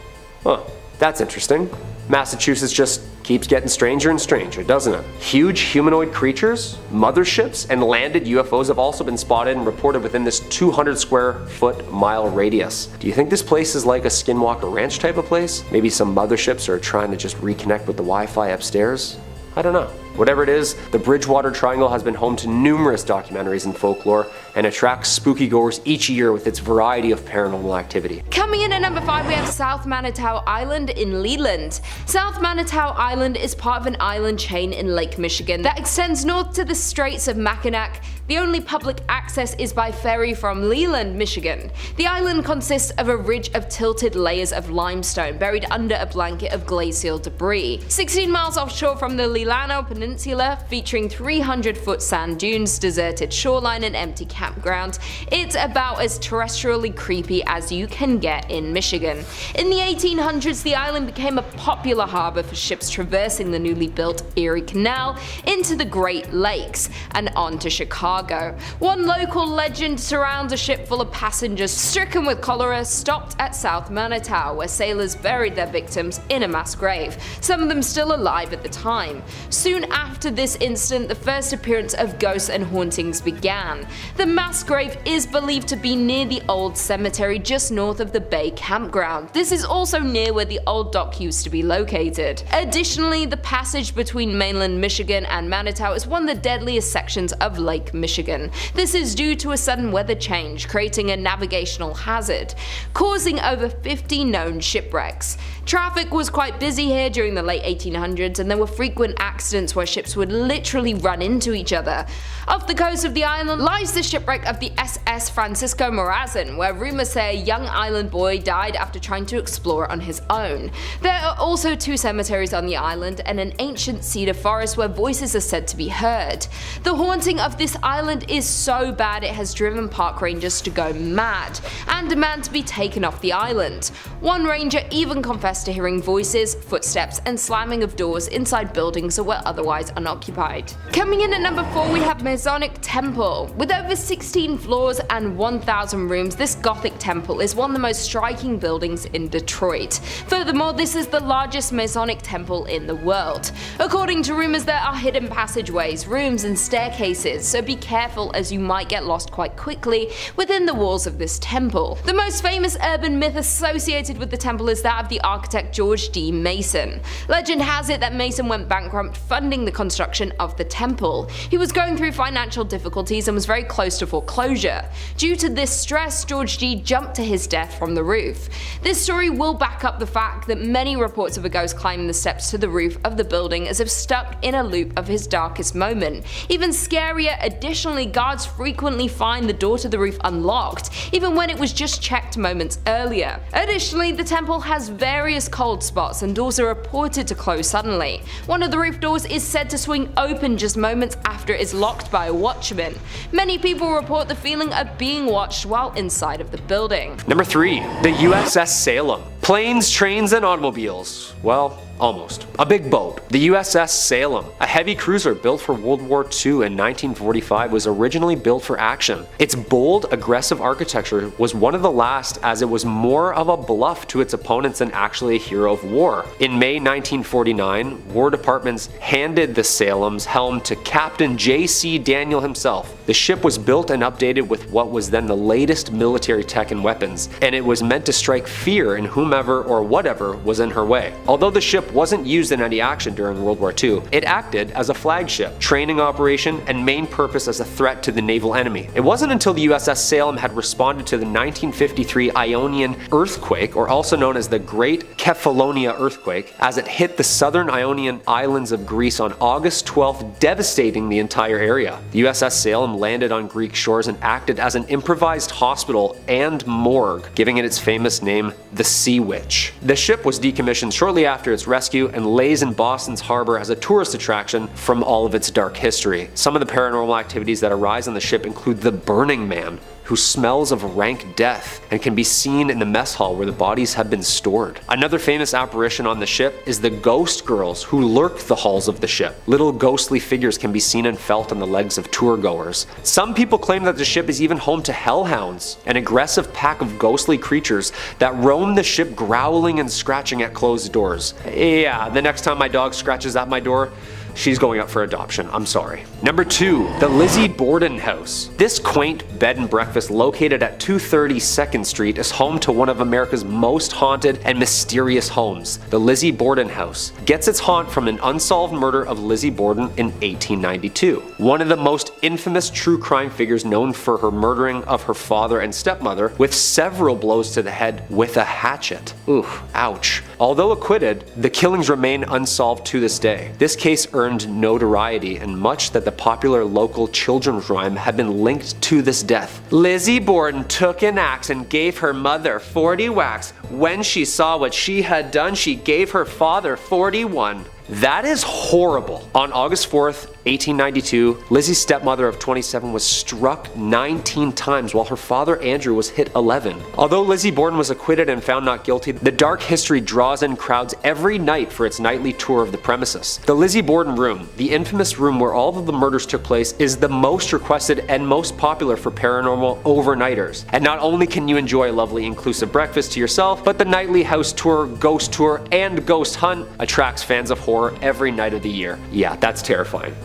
C: Huh, that's interesting. Massachusetts just keeps getting stranger and stranger, doesn't it? Huge humanoid creatures, motherships, and landed UFOs have also been spotted and reported within this 200 square foot mile radius. Do you think this place is like a Skinwalker Ranch type of place? Maybe some motherships are trying to just reconnect with the Wi-Fi upstairs? I don't know. Whatever it is, the Bridgewater Triangle has been home to numerous documentaries and folklore and attracts spooky goers each year with its variety of paranormal activity.
B: Coming in at number 5, we have South Manatee Island in Leland. South Manatee Island is part of an island chain in Lake Michigan that extends north to the Straits of Mackinac. The only public access is by ferry from Leland, Michigan. The island consists of a ridge of tilted layers of limestone buried under a blanket of glacial debris. 16 miles offshore from the Leelanau Peninsula, peninsula, featuring 300-foot sand dunes, deserted shoreline, and empty campground. It's about as terrestrially creepy as you can get in Michigan. In the 1800s, the island became a popular harbor for ships traversing the newly built Erie Canal into the Great Lakes and on to Chicago. One local legend surrounds a ship full of passengers stricken with cholera stopped at South Manatee, where sailors buried their victims in a mass grave, some of them still alive at the time. Soon after this incident, the first appearance of ghosts and hauntings began. The mass grave is believed to be near the old cemetery just north of the Bay campground. This is also near where the old dock used to be located. Additionally, the passage between mainland Michigan and Manatee is one of the deadliest sections of Lake Michigan. This is due to a sudden weather change, creating a navigational hazard, causing over 50 known shipwrecks. Traffic was quite busy here during the late 1800s, and there were frequent accidents where ships would literally run into each other. Off the coast of the island lies the shipwreck of the SS Francisco Morazan, where rumors say a young island boy died after trying to explore on his own. There are also 2 cemeteries on the island and an ancient cedar forest where voices are said to be heard. The haunting of this island is so bad it has driven park rangers to go mad and demand to be taken off the island. One ranger even confessed to hearing voices, footsteps, and slamming of doors inside buildings that were otherwise unoccupied. Coming in at number 4, we have Masonic Temple. With over 16 floors and 1,000 rooms, this Gothic temple is one of the most striking buildings in Detroit. Furthermore, this is the largest Masonic temple in the world. According to rumors, there are hidden passageways, rooms, and staircases, so be careful as you might get lost quite quickly within the walls of this temple. The most famous urban myth associated with the temple is that of the architect George D. Mason. Legend has it that Mason went bankrupt funding the construction of the temple. He was going through financial difficulties and was very close to foreclosure. Due to this stress, George D. jumped to his death from the roof. This story will back up the fact that many reports of a ghost climbing the steps to the roof of the building as if stuck in a loop of his darkest moment. Even scarier, additionally, guards frequently find the door to the roof unlocked, even when it was just checked moments earlier. Additionally, the temple has various cold spots and doors are reported to close suddenly. One of the roof doors is said to swing open just moments after it is locked by a watchman. Many people report the feeling of being watched while inside of the building.
C: Number 3. The USS Salem. Planes, trains, and automobiles. Well, almost. A big boat. The USS Salem, a heavy cruiser built for World War II in 1945, was originally built for action. Its bold, aggressive architecture was one of the last, as it was more of a bluff to its opponents than actually a hero of war. In May 1949, War Departments handed the Salem's helm to Captain J.C. Daniel himself. The ship was built and updated with what was then the latest military tech and weapons, and it was meant to strike fear in whomever or whatever was in her way. Although the ship wasn't used in any action during World War II, it acted as a flagship, training operation, and main purpose as a threat to the naval enemy. It wasn't until the USS Salem had responded to the 1953 Ionian earthquake, or also known as the Great Kefalonia earthquake, as it hit the southern Ionian islands of Greece on August 12th, devastating the entire area. The USS Salem landed on Greek shores and acted as an improvised hospital and morgue, giving it its famous name, the Sea Witch. The ship was decommissioned shortly after its rescue and lays in Boston's harbor as a tourist attraction from all of its dark history. Some of the paranormal activities that arise on the ship include the Burning Man, who smells of rank death and can be seen in the mess hall where the bodies have been stored. Another famous apparition on the ship is the ghost girls who lurk the halls of the ship. Little ghostly figures can be seen and felt on the legs of tour goers. Some people claim that the ship is even home to hellhounds, an aggressive pack of ghostly creatures that roam the ship growling and scratching at closed doors. Yeah, the next time my dog scratches at my door, she's going up for adoption, I'm sorry. Number 2, the Lizzy Borden House. This quaint bed and breakfast located at 230 2nd Street is home to one of America's most haunted and mysterious homes. The Lizzy Borden House gets its haunt from an unsolved murder of Lizzy Borden in 1892. One of the most infamous true crime figures known for her murdering of her father and stepmother with several blows to the head with a hatchet. Oof, ouch. Although acquitted, the killings remain unsolved to this day. This case earned notoriety, and much that the popular local children's rhyme had been linked to this death. Lizzy Borden took an axe and gave her mother 40 whacks When she saw what she had done, she gave her father 41. That is horrible. On August 4th, 1892, Lizzy's stepmother of 27 was struck 19 times while her father Andrew was hit 11. Although Lizzy Borden was acquitted and found not guilty, the dark history draws in crowds every night for its nightly tour of the premises. The Lizzy Borden room, the infamous room where all of the murders took place, is the most requested and most popular for paranormal overnighters. And not only can you enjoy a lovely inclusive breakfast to yourself, but the nightly house tour, ghost tour, and ghost hunt attracts fans of horror every night of the year. Yeah, that's terrifying.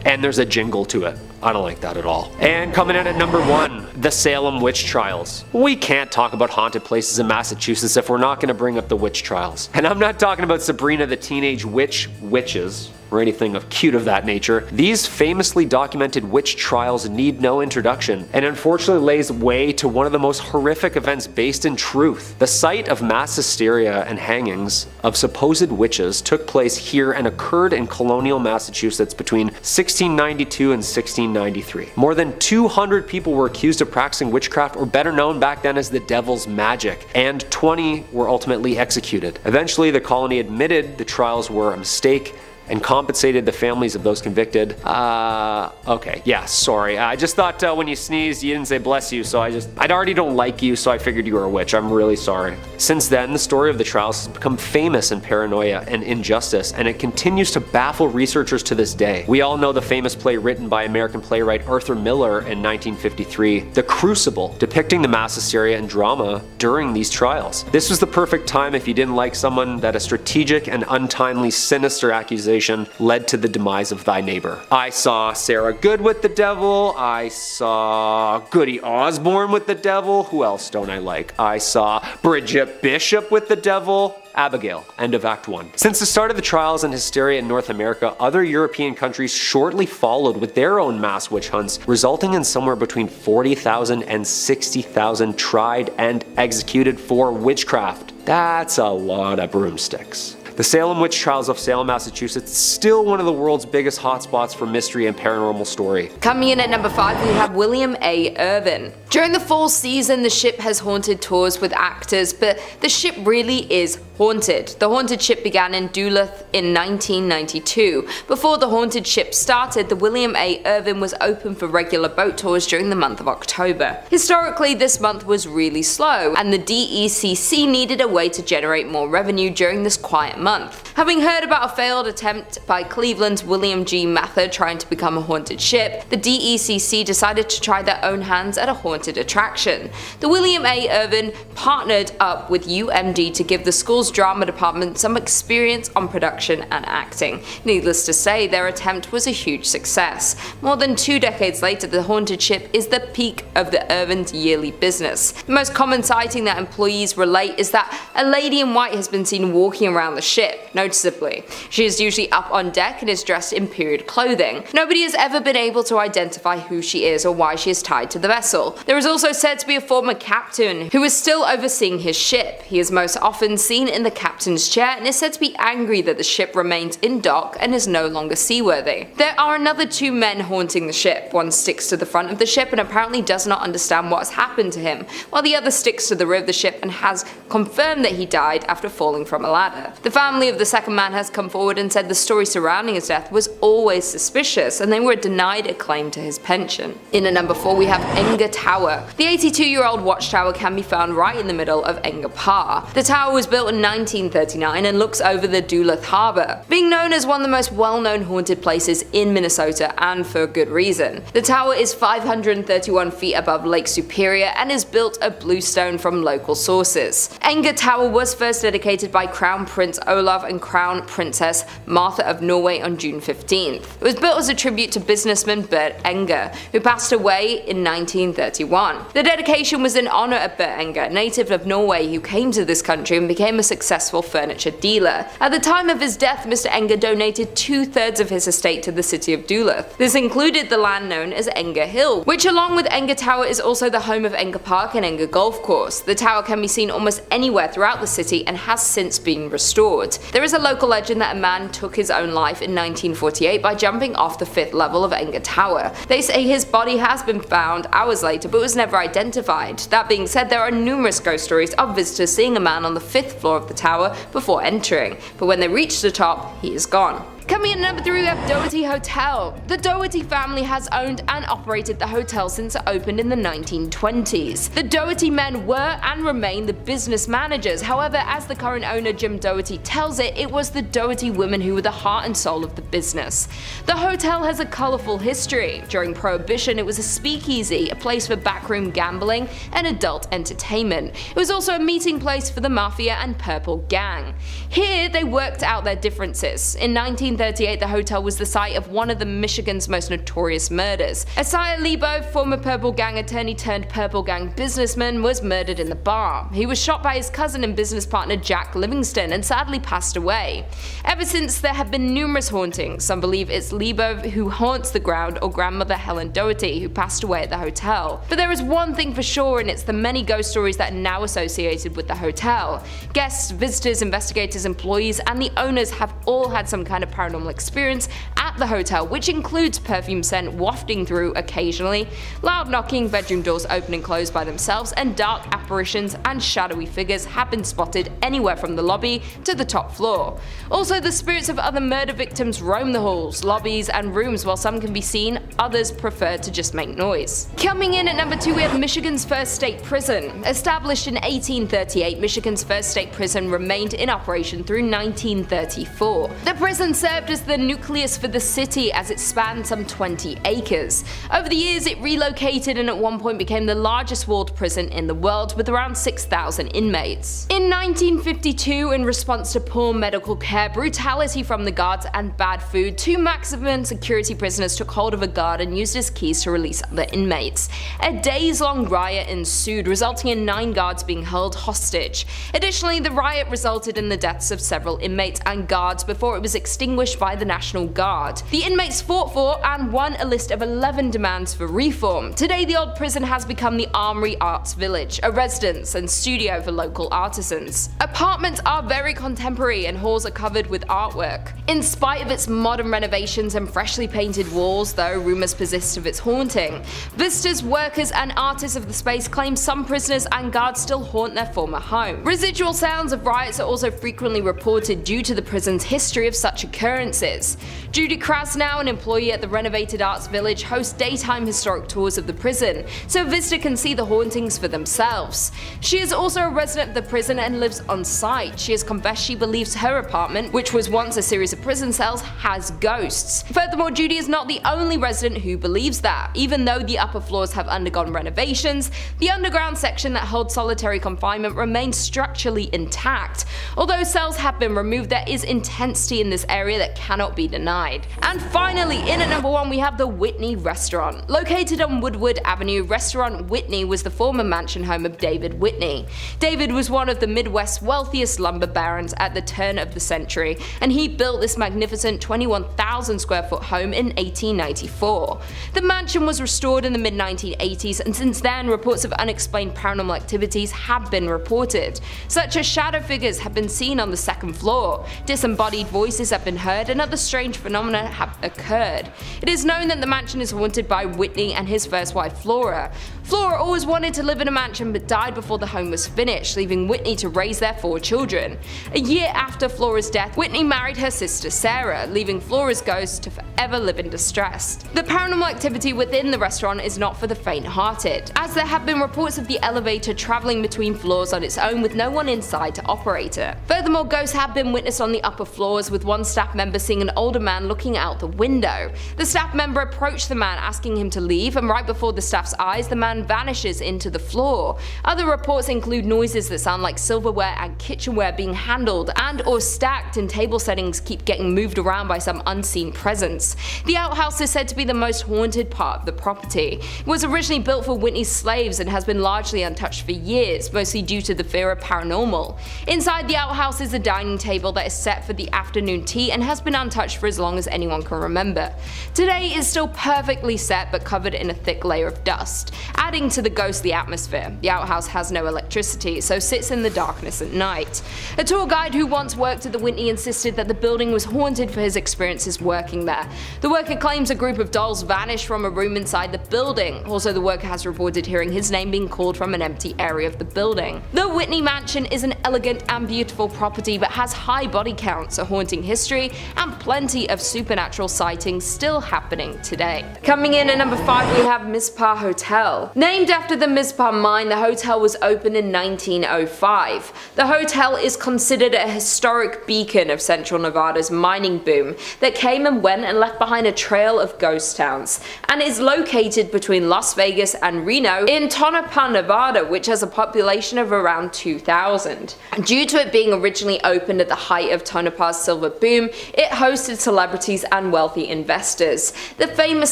C: And there's a jingle to it. I don't like that at all. And coming in at number 1, the Salem Witch Trials. We can't talk about haunted places in Massachusetts if we're not going to bring up the witch trials. And I'm not talking about Sabrina the Teenage Witches, or anything of cute of that nature. These famously documented witch trials need no introduction, and unfortunately lays way to one of the most horrific events based in truth. The site of mass hysteria and hangings of supposed witches took place here and occurred in colonial Massachusetts between 1692 and 1693. More than 200 people were accused of practicing witchcraft, or better known back then as the devil's magic, and 20 were ultimately executed. Eventually, the colony admitted the trials were a mistake and compensated the families of those convicted. Okay, yeah, sorry. I just thought when you sneezed, you didn't say bless you, so I already don't like you, so I figured you were a witch. I'm really sorry. Since then, the story of the trials has become famous in paranoia and injustice, and it continues to baffle researchers to this day. We all know the famous play written by American playwright Arthur Miller in 1953, The Crucible, depicting the mass hysteria and drama during these trials. This was the perfect time if you didn't like someone that a strategic and untimely sinister accusation led to the demise of thy neighbor. I saw Sarah Good with the devil. I saw Goody Osborne with the devil. Who else don't I like? I saw Bridget Bishop with the devil. Abigail. End of Act 1. Since the start of the trials and hysteria in North America, other European countries shortly followed with their own mass witch hunts, resulting in somewhere between 40,000 and 60,000 tried and executed for witchcraft. That's a lot of broomsticks. The Salem Witch Trials of Salem, Massachusetts is still one of the world's biggest hotspots for mystery and paranormal story.
B: Coming in at number 5, we have William A. Irvin. During the fall season, the ship has haunted tours with actors, but the ship really is haunted. The haunted ship began in Duluth in 1992. Before the haunted ship started, the William A. Irvin was open for regular boat tours during the month of October. Historically, this month was really slow, and the DECC needed a way to generate more revenue during this quiet month. Having heard about a failed attempt by Cleveland's William G. Mather trying to become a haunted ship, the DECC decided to try their own hands at a haunted attraction. The William A. Irvin partnered up with UMD to give the school's drama department some experience on production and acting. Needless to say, their attempt was a huge success. More than 2 decades later, the haunted ship is the peak of the Irvin's yearly business. The most common sighting that employees relate is that a lady in white has been seen walking around the ship, noticeably. She is usually up on deck and is dressed in period clothing. Nobody has ever been able to identify who she is or why she is tied to the vessel. There is also said to be a former captain who is still overseeing his ship. He is most often seen in the captain's chair and is said to be angry that the ship remains in dock and is no longer seaworthy. There are another 2 men haunting the ship. One sticks to the front of the ship and apparently does not understand what has happened to him, while the other sticks to the rear of the ship and has confirmed that he died after falling from a ladder. The family of the second man has come forward and said the story surrounding his death was always suspicious and they were denied a claim to his pension. In at number 4, we have Eger Tower. The 82-year-old watchtower can be found right in the middle of Eger Park. The tower was built in 1939 and looks over the Duluth Harbor, being known as one of the most well-known haunted places in Minnesota, and for good reason. The tower is 531 feet above Lake Superior and is built of bluestone from local sources. Eger Tower was first dedicated by Crown Prince Olav and Crown Princess Martha of Norway on June 15th. It was built as a tribute to businessman Bert Enger, who passed away in 1931. The dedication was in honor of Bert Enger, native of Norway who came to this country and became a successful furniture dealer. At the time of his death, Mr. Enger donated 2/3 of his estate to the city of Duluth. This included the land known as Enger Hill, which along with Eger Tower is also the home of Eger Park and Eger Golf Course. The tower can be seen almost anywhere throughout the city and has since been restored. restored. There is a local legend that a man took his own life in 1948 by jumping off the 5th level of Eger Tower. They say his body has been found hours later but was never identified. That being said, there are numerous ghost stories of visitors seeing a man on the 5th floor of the tower before entering, but when they reach the top, he is gone. Coming in at number 3, we have Doti Hotel. The Doti family has owned and operated the hotel since it opened in the 1920s. The Doti men were and remain the business managers. However, as the current owner Jim Doti tells it, it was the Doti women who were the heart and soul of the business. The hotel has a colourful history. During Prohibition, it was a speakeasy, a place for backroom gambling and adult entertainment. It was also a meeting place for the Mafia and Purple Gang. Here, they worked out their differences. In 1938, the hotel was the site of one of the Michigan's most notorious murders. Isaiah Lebo, former Purple Gang attorney turned Purple Gang businessman, was murdered in the bar. He was shot by his cousin and business partner Jack Livingston and sadly passed away. Ever since, there have been numerous hauntings. Some believe it's Lebo who haunts the ground or grandmother Helen Doherty who passed away at the hotel. But there is one thing for sure, and it's the many ghost stories that are now associated with the hotel. Guests, visitors, investigators, employees, and the owners have all had some kind of paranormal experience at the hotel, which includes perfume scent wafting through occasionally, loud knocking, bedroom doors open and close by themselves, and dark apparitions and shadowy figures have been spotted anywhere from the lobby to the top floor. Also, the spirits of other murder victims roam the halls, lobbies, and rooms. While some can be seen, others prefer to just make noise. Coming in at number 2, we have Michigan's first state prison. Established in 1838, Michigan's first state prison remained in operation through 1934. The prison served as the nucleus for the city as it spanned some 20 acres. Over the years, it relocated and at one point became the largest walled prison in the world with around 6,000 inmates. In 1952, in response to poor medical care, brutality from the guards, and bad food, 2 maximum security prisoners took hold of a guard and used his keys to release other inmates. A days-long riot ensued, resulting in 9 guards being held hostage. Additionally, the riot resulted in the deaths of several inmates and guards before it was extinguished by the National Guard. The inmates fought for and won a list of 11 demands for reform. Today, the old prison has become the Armory Arts Village, a residence and studio for local artisans. Apartments are very contemporary and halls are covered with artwork. In spite of its modern renovations and freshly painted walls, though, rumours persist of its haunting. Visitors, workers, and artists of the space claim some prisoners and guards still haunt their former home. Residual sounds of riots are also frequently reported due to the prison's history of such occurrences. Judy Krasnow, an employee at the renovated Arts Village, hosts daytime historic tours of the prison, so a visitor can see the hauntings for themselves. She is also a resident of the prison and lives on site. She has confessed she believes her apartment, which was once a series of prison cells, has ghosts. Furthermore, Judy is not the only resident who believes that. Even though the upper floors have undergone renovations, the underground section that holds solitary confinement remains structurally intact. Although cells have been removed, there is intensity in this area that cannot be denied. And finally, in at number 1, we have the Whitney Restaurant. Located on Woodward Avenue, Restaurant Whitney was the former mansion home of David Whitney. David was one of the Midwest's wealthiest lumber barons at the turn of the century, and he built this magnificent 21,000 square foot home in 1894. The mansion was restored in the mid-1980s, and since then, reports of unexplained paranormal activities have been reported, such as shadow figures have been seen on the 2nd floor, disembodied voices have been heard, and other strange phenomena have occurred. It is known that the mansion is haunted by Whitney and his first wife Flora. Flora always wanted to live in a mansion but died before the home was finished, leaving Whitney to raise their 4 children. A year after Flora's death, Whitney married her sister Sarah, leaving Flora's ghost to forever live in distress. The paranormal activity within the restaurant is not for the faint-hearted, as there have been reports of the elevator travelling between floors on its own with no one inside to operate it. Furthermore, ghosts have been witnessed on the upper floors, with one staff member seeing an older man looking out the window. The staff member approached the man asking him to leave, and right before the staff's eyes, the man vanishes into the floor. Other reports include noises that sound like silverware and kitchenware being handled and or stacked, and table settings keep getting moved around by some unseen presence. The outhouse is said to be the most haunted part of the property. It was originally built for Whitney's slaves and has been largely untouched for years, mostly due to the fear of paranormal. Inside the outhouse is a dining table that is set for the afternoon tea and has been untouched for as long as anyone anyone can remember. Today it's still perfectly set but covered in a thick layer of dust, adding to the ghostly atmosphere. The outhouse has no electricity, so sits in the darkness at night. A tour guide who once worked at the Whitney insisted that the building was haunted for his experiences working there. The worker claims a group of dolls vanished from a room inside the building. Also, the worker has reported hearing his name being called from an empty area of the building. The Whitney Mansion is an elegant and beautiful property but has high body counts, a haunting history, and plenty of supernatural sightings still happening today. Coming in at number 5 we have Mispar Hotel. Named after the Mispar mine, the hotel was opened in 1905. The hotel is considered a historic beacon of central Nevada's mining boom that came and went and left behind a trail of ghost towns, and is located between Las Vegas and Reno in Tonopah, Nevada, which has a population of around 2,000. Due to it being originally opened at the height of Tonopah's silver boom, it hosted celebrities and wealthy investors. The famous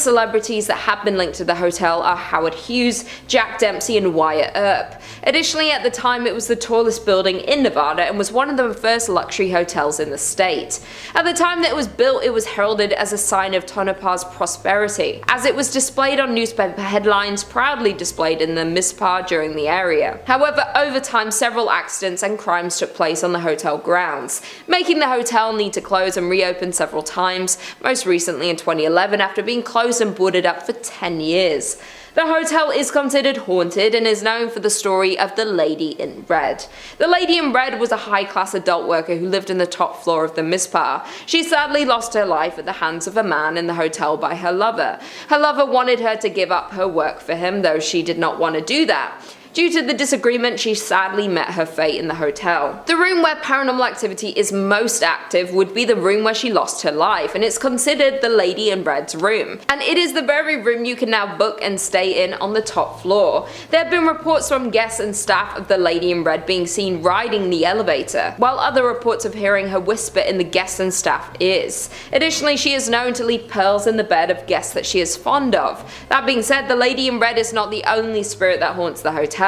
B: celebrities that have been linked to the hotel are Howard Hughes, Jack Dempsey, and Wyatt Earp. Additionally, at the time it was the tallest building in Nevada and was one of the first luxury hotels in the state. At the time that it was built, it was heralded as a sign of Tonopah's prosperity, as it was displayed on newspaper headlines, proudly displayed in the Mispar during the area. However, over time several accidents and crimes took place on the hotel grounds, making the hotel need to close and reopen several times, most recently in 2011 after being closed and boarded up for 10 years. The hotel is considered haunted and is known for the story of the Lady in Red. The Lady in Red was a high-class adult worker who lived in the top floor of the Mispar. She sadly lost her life at the hands of a man in the hotel by her lover. Her lover wanted her to give up her work for him, though she did not want to do that. Due to the disagreement, she sadly met her fate in the hotel. The room where paranormal activity is most active would be the room where she lost her life, and it's considered the Lady in Red's room. And it is the very room you can now book and stay in on the top floor. There have been reports from guests and staff of the Lady in Red being seen riding the elevator, while other reports of hearing her whisper in the guests and staff ears. Additionally, she is known to leave pearls in the bed of guests that she is fond of. That being said, the Lady in Red is not the only spirit that haunts the hotel,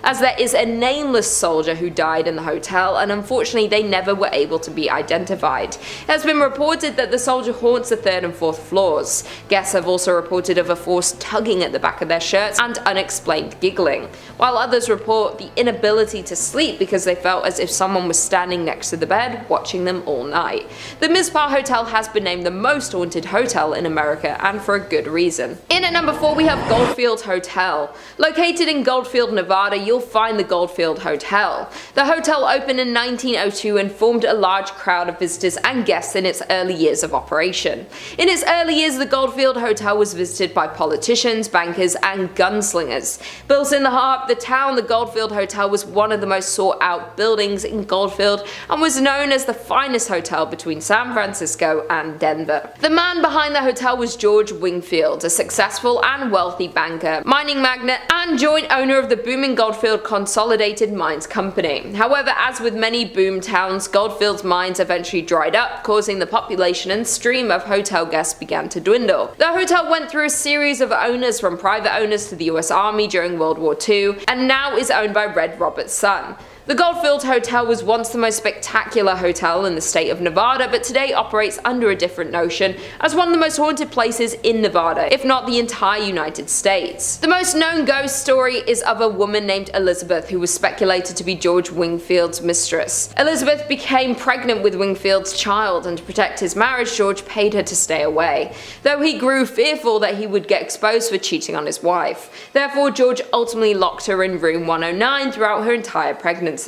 B: as there is a nameless soldier who died in the hotel, and unfortunately they never were able to be identified. It has been reported that the soldier haunts the 3rd and 4th floors. Guests have also reported of a force tugging at the back of their shirts and unexplained giggling, while others report the inability to sleep because they felt as if someone was standing next to the bed watching them all night. The Mispar Hotel has been named the most haunted hotel in America, and for a good reason. In at number 4 we have Goldfield Hotel. Located in Goldfield, Nevada, you'll find the Goldfield Hotel. The hotel opened in 1902 and formed a large crowd of visitors and guests in its early years of operation. In its early years, the Goldfield Hotel was visited by politicians, bankers, and gunslingers. Built in the heart of the town, the Goldfield Hotel was one of the most sought out buildings in Goldfield and was known as the finest hotel between San Francisco and Denver. The man behind the hotel was George Wingfield, a successful and wealthy banker, mining magnate, and joint owner of the booming Goldfield Consolidated Mines Company. However, as with many boom towns, Goldfield's mines eventually dried up, causing the population and stream of hotel guests began to dwindle. The hotel went through a series of owners, from private owners to the US Army during World War II, and now is owned by Red Robert's son. The Goldfield Hotel was once the most spectacular hotel in the state of Nevada, but today operates under a different notion as one of the most haunted places in Nevada, if not the entire United States. The most known ghost story is of a woman named Elizabeth, who was speculated to be George Wingfield's mistress. Elizabeth became pregnant with Wingfield's child, and to protect his marriage, George paid her to stay away, though he grew fearful that he would get exposed for cheating on his wife. Therefore, George ultimately locked her in room 109 throughout her entire pregnancy.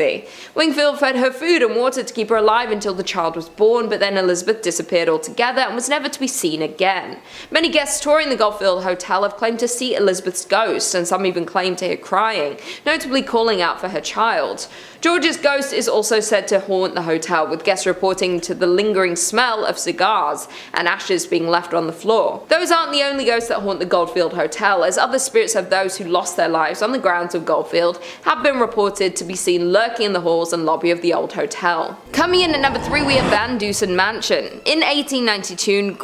B: Wingfield fed her food and water to keep her alive until the child was born, but then Elizabeth disappeared altogether and was never to be seen again. Many guests touring the Goldfield Hotel have claimed to see Elizabeth's ghost, and some even claim to hear crying, notably calling out for her child. George's ghost is also said to haunt the hotel, with guests reporting to the lingering smell of cigars and ashes being left on the floor. Those aren't the only ghosts that haunt the Goldfield Hotel, as other spirits of those who lost their lives on the grounds of Goldfield have been reported to be seen lurking in the halls and lobby of the old hotel. Coming in at number 3 we have Van Dusen Mansion. In 1892,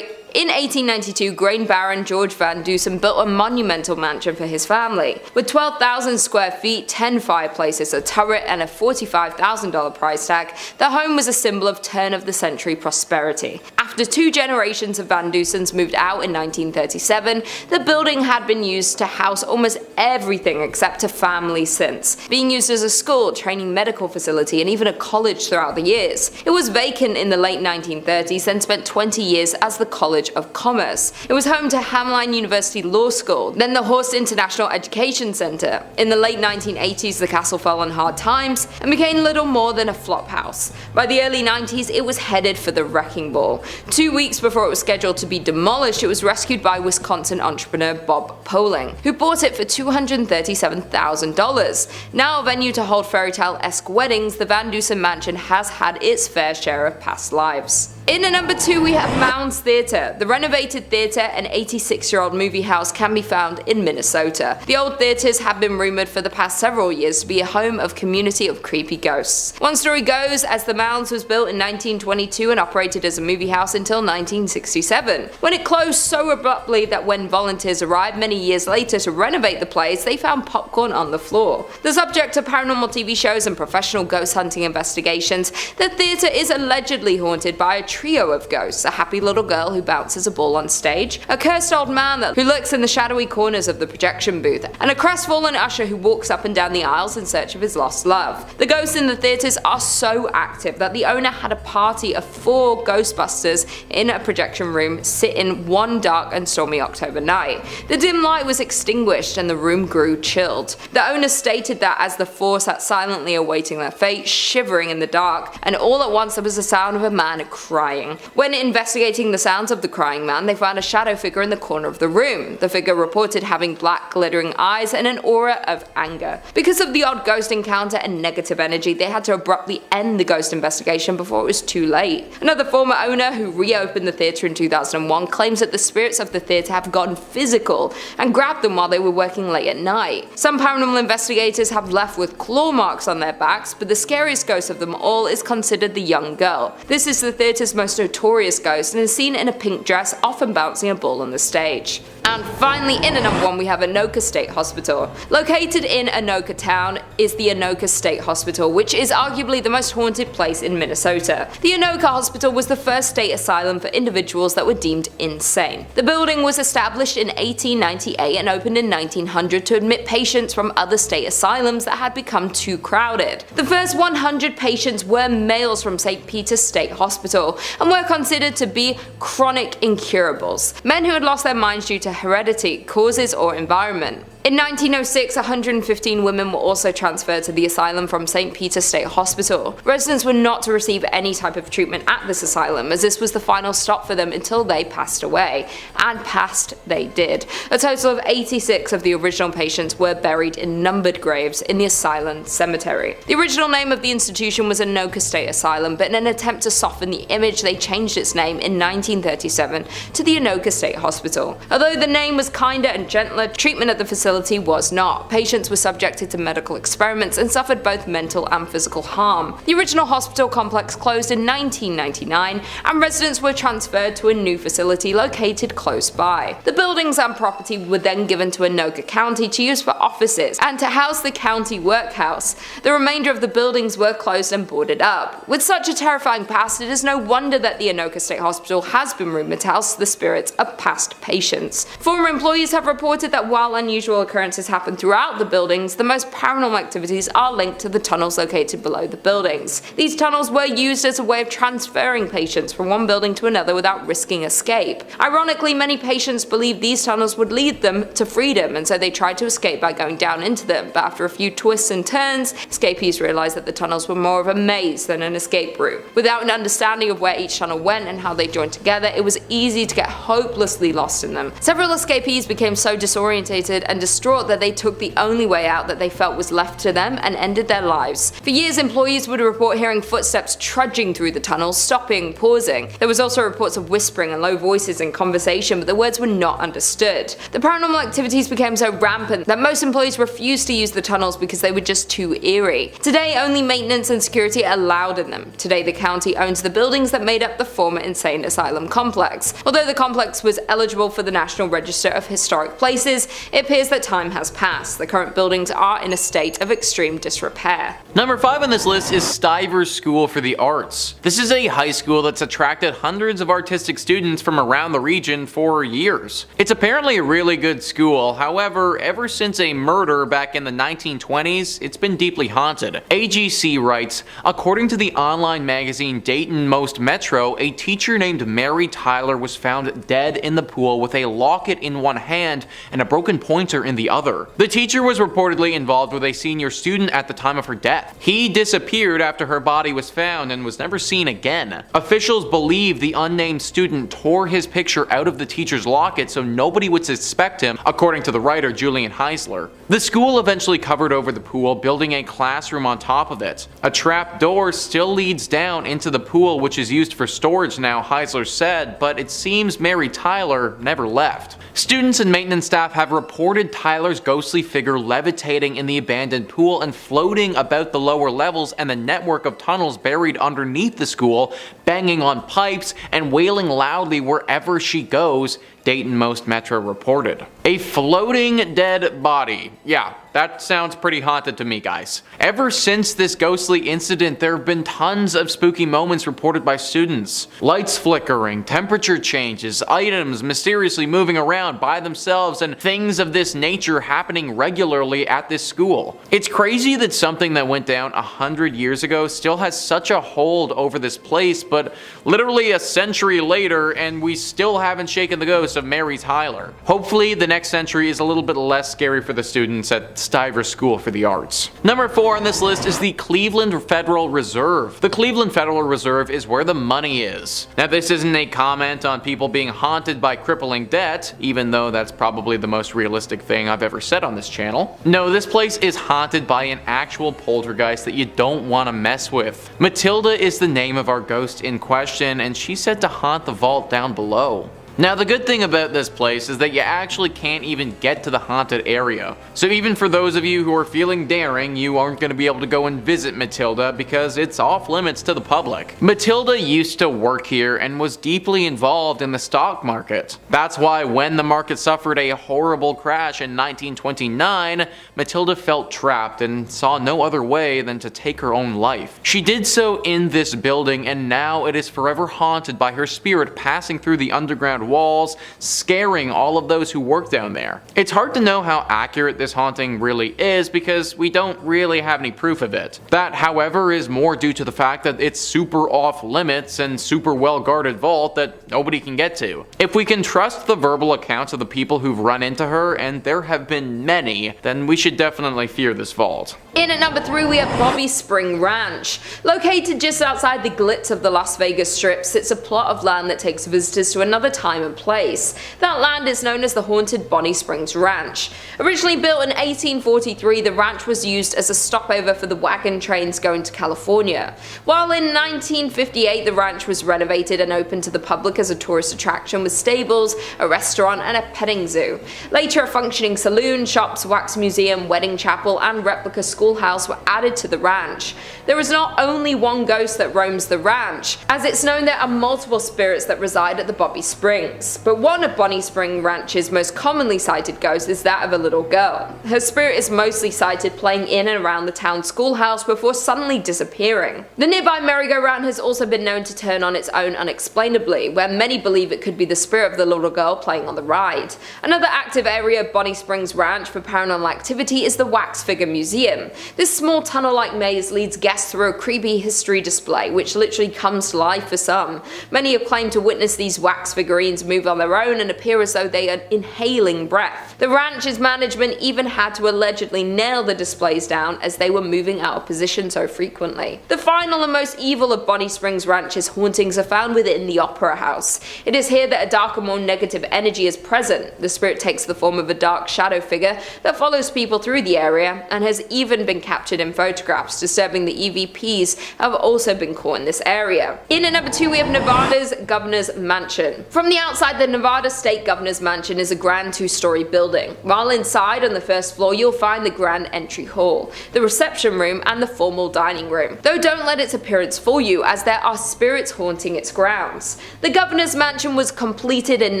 B: In 1892, grain baron George Van Dusen built a monumental mansion for his family. With 12,000 square feet, 10 fireplaces, a turret, and a $45,000 price tag, the home was a symbol of turn-of-the-century prosperity. After 2 generations of Van Dusens moved out in 1937, the building had been used to house almost everything except a family since, being used as a school, training medical facility, and even a college throughout the years. It was vacant in the late 1930s and spent 20 years as the College of Commerce. It was home to Hamline University Law School, then the Horst International Education Center. In the late 1980s, the castle fell on hard times and became little more than a flop house. By the early 90s, it was headed for the wrecking ball. 2 weeks before it was scheduled to be demolished, it was rescued by Wisconsin entrepreneur Bob Poling, who bought it for $237,000. Now a venue to hold fairy tale-esque weddings, the Van Dusen Mansion has had its fair share of past lives. In at number 2 we have Mounds Theatre. The renovated theatre, an 86-year-old movie house, can be found in Minnesota. The old theatres have been rumoured for the past several years to be a home of community of creepy ghosts. One story goes, as the Mounds was built in 1922 and operated as a movie house until 1967, when it closed so abruptly that when volunteers arrived many years later to renovate the place, they found popcorn on the floor. The subject of paranormal TV shows and professional ghost hunting investigations, the theatre is allegedly haunted by a trio of ghosts: a happy little girl who bounces a ball on stage, a cursed old man who lurks in the shadowy corners of the projection booth, and a crestfallen usher who walks up and down the aisles in search of his lost love. The ghosts in the theatres are so active that the owner had a party of 4 Ghostbusters in a projection room sit in one dark and stormy October night. The dim light was extinguished and the room grew chilled. The owner stated that as the 4 sat silently awaiting their fate, shivering in the dark, and all at once there was the sound of a man crying. When investigating the sounds of the crying man, they found a shadow figure in the corner of the room. The figure reported having black glittering eyes and an aura of anger. Because of the odd ghost encounter and negative energy, they had to abruptly end the ghost investigation before it was too late. Another former owner, who reopened the theatre in 2001, claims that the spirits of the theatre have gone physical and grabbed them while they were working late at night. Some paranormal investigators have left with claw marks on their backs, but the scariest ghost of them all is considered the young girl. This is the theatre's most notorious ghost and is seen in a pink dress, often bouncing a ball on the stage. And finally, in at number 1 we have Anoka State Hospital. Located in Anoka town is the Anoka State Hospital, which is arguably the most haunted place in Minnesota. The Anoka Hospital was the first state asylum for individuals that were deemed insane. The building was established in 1898 and opened in 1900 to admit patients from other state asylums that had become too crowded. The first 100 patients were males from St. Peter's State Hospital and were considered to be chronic incurables, men who had lost their minds due to heredity, causes, or environment. In 1906, 115 women were also transferred to the asylum from St. Peter's State Hospital. Residents were not to receive any type of treatment at this asylum, as this was the final stop for them until they passed away. And passed they did. A total of 86 of the original patients were buried in numbered graves in the LEL Cemetery. The original name of the institution was Anoka State Asylum, but in an attempt to soften the image, they changed its name in 1937 to the Anoka State Hospital. Although the name was kinder and gentler, treatment at the facility was not. Patients were subjected to medical experiments and suffered both mental and physical harm. The original hospital complex closed in 1999 and residents were transferred to a new facility located close by. The buildings and property were then given to Anoka County to use for offices and to house the county workhouse. The remainder of the buildings were closed and boarded up. With such a terrifying past, it is no wonder that the Anoka State Hospital has been rumored to house the spirits of past patients. Former employees have reported that while unusual occurrences happen throughout the buildings, the most paranormal activities are linked to the tunnels located below the buildings. These tunnels were used as a way of transferring patients from one building to another without risking escape. Ironically, many patients believed these tunnels would lead them to freedom, and so they tried to escape by going down into them, but after a few twists and turns, escapees realized that the tunnels were more of a maze than an escape route. Without an understanding of where each tunnel went and how they joined together, it was easy to get hopelessly lost in them. Several Several escapees became so disorientated and distraught that they took the only way out that they felt was left to them and ended their lives. For years, employees would report hearing footsteps trudging through the tunnels, stopping, pausing. There was also reports of whispering and low voices in conversation, but the words were not understood. The paranormal activities became so rampant that most employees refused to use the tunnels because they were just too eerie. Today, only maintenance and security are allowed in them. Today, the county owns the buildings that made up the former insane asylum complex. Although the complex was eligible for the National Register of Historic Places, it appears that time has passed. The current buildings are in a state of extreme disrepair.
A: Number 5 on this list is Stivers School for the Arts. This is a high school that's attracted hundreds of artistic students from around the region for years. It's apparently a really good school, however, ever since a murder back in the 1920s, it's been deeply haunted. AGC writes, according to the online magazine Dayton Most Metro, a teacher named Mary Tyler was found dead in the pool with a locket in one hand and a broken pointer in the other. The teacher was reportedly involved with a senior student at the time of her death. He disappeared after her body was found and was never seen again. Officials believe the unnamed student tore his picture out of the teacher's locket so nobody would suspect him, according to the writer Julian Heisler. The school eventually covered over the pool, building a classroom on top of it. A trap door still leads down into the pool, which is used for storage now, Heisler said, but it seems Mary Tyler never left. Students and maintenance staff have reported Tyler's ghostly figure levitating in the abandoned pool and floating about the lower levels and the network of tunnels buried underneath the school, banging on pipes and wailing loudly wherever she goes, Dayton Most Metro reported. A floating dead body. Yeah, that sounds pretty haunted to me, guys. Ever since this ghostly incident, there have been tons of spooky moments reported by students. Lights flickering, temperature changes, items mysteriously moving around by themselves, and things of this nature happening regularly at this school. It's crazy that something that went down 100 years ago still has such a hold over this place, but literally a century later and we still haven't shaken the ghost of Mary Tyler. Hopefully the next century is a little bit less scary for the students at Stivers School for the Arts. Number 4 on this list is the Cleveland Federal Reserve. The Cleveland Federal Reserve is where the money is. Now this isn't a comment on people being haunted by crippling debt, even though that's probably the most realistic thing I've ever said on this channel. No, this place is haunted by an actual poltergeist that you don't want to mess with. Matilda is the name of our ghost in question, and she's said to haunt the vault down below. Now the good thing about this place is that you actually can't even get to the haunted area. So even for those of you who are feeling daring, you aren't going to be able to go and visit Matilda because it's off limits to the public. Matilda used to work here and was deeply involved in the stock market. That's why when the market suffered a horrible crash in 1929, Matilda felt trapped and saw no other way than to take her own life. She did so in this building, and now it is forever haunted by her spirit passing through the underground walls, scaring all of those who work down there. It's hard to know how accurate this haunting really is because we don't really have any proof of it. That, however, is more due to the fact that it's super off limits and super well guarded vault that nobody can get to. If we can trust the verbal accounts of the people who've run into her, and there have been many, then we should definitely fear this vault.
B: In at number 3 we have Bobby Spring Ranch. Located just outside the glitz of the Las Vegas Strip sits a plot of land that takes visitors to another time and place. That land is known as the haunted Bonnie Springs Ranch. Originally built in 1843, the ranch was used as a stopover for the wagon trains going to California. While in 1958 the ranch was renovated and opened to the public as a tourist attraction with stables, a restaurant and a petting zoo. Later a functioning saloon, shops, wax museum, wedding chapel and replica schoolhouse were added to the ranch. There is not only one ghost that roams the ranch, as it's known there are multiple spirits that reside at the Bobby Springs. But one of Bonnie Spring Ranch's most commonly sighted ghosts is that of a little girl. Her spirit is mostly sighted playing in and around the town schoolhouse before suddenly disappearing. The nearby merry-go-round has also been known to turn on its own unexplainably, where many believe it could be the spirit of the little girl playing on the ride. Another active area of Bonnie Springs Ranch for paranormal activity is the Wax Figure Museum. This small tunnel-like maze leads guests through a creepy history display, which literally comes to life for some. Many have claimed to witness these wax figurines figurines move on their own and appear as though they are inhaling breath. The ranch's management even had to allegedly nail the displays down as they were moving out of position so frequently. The final and most evil of Bonnie Springs Ranch's hauntings are found within the Opera House. It is here that a darker, more negative energy is present. The spirit takes the form of a dark shadow figure that follows people through the area and has even been captured in photographs. Disturbing the EVPs have also been caught in this area. In at number 2 we have Nevada's Governor's Mansion. From the outside, the Nevada State Governor's Mansion is a grand 2-story building. While inside on the first floor you'll find the grand entry hall, the reception room and the formal dining room. Though don't let its appearance fool you, as there are spirits haunting its grounds. The Governor's Mansion was completed in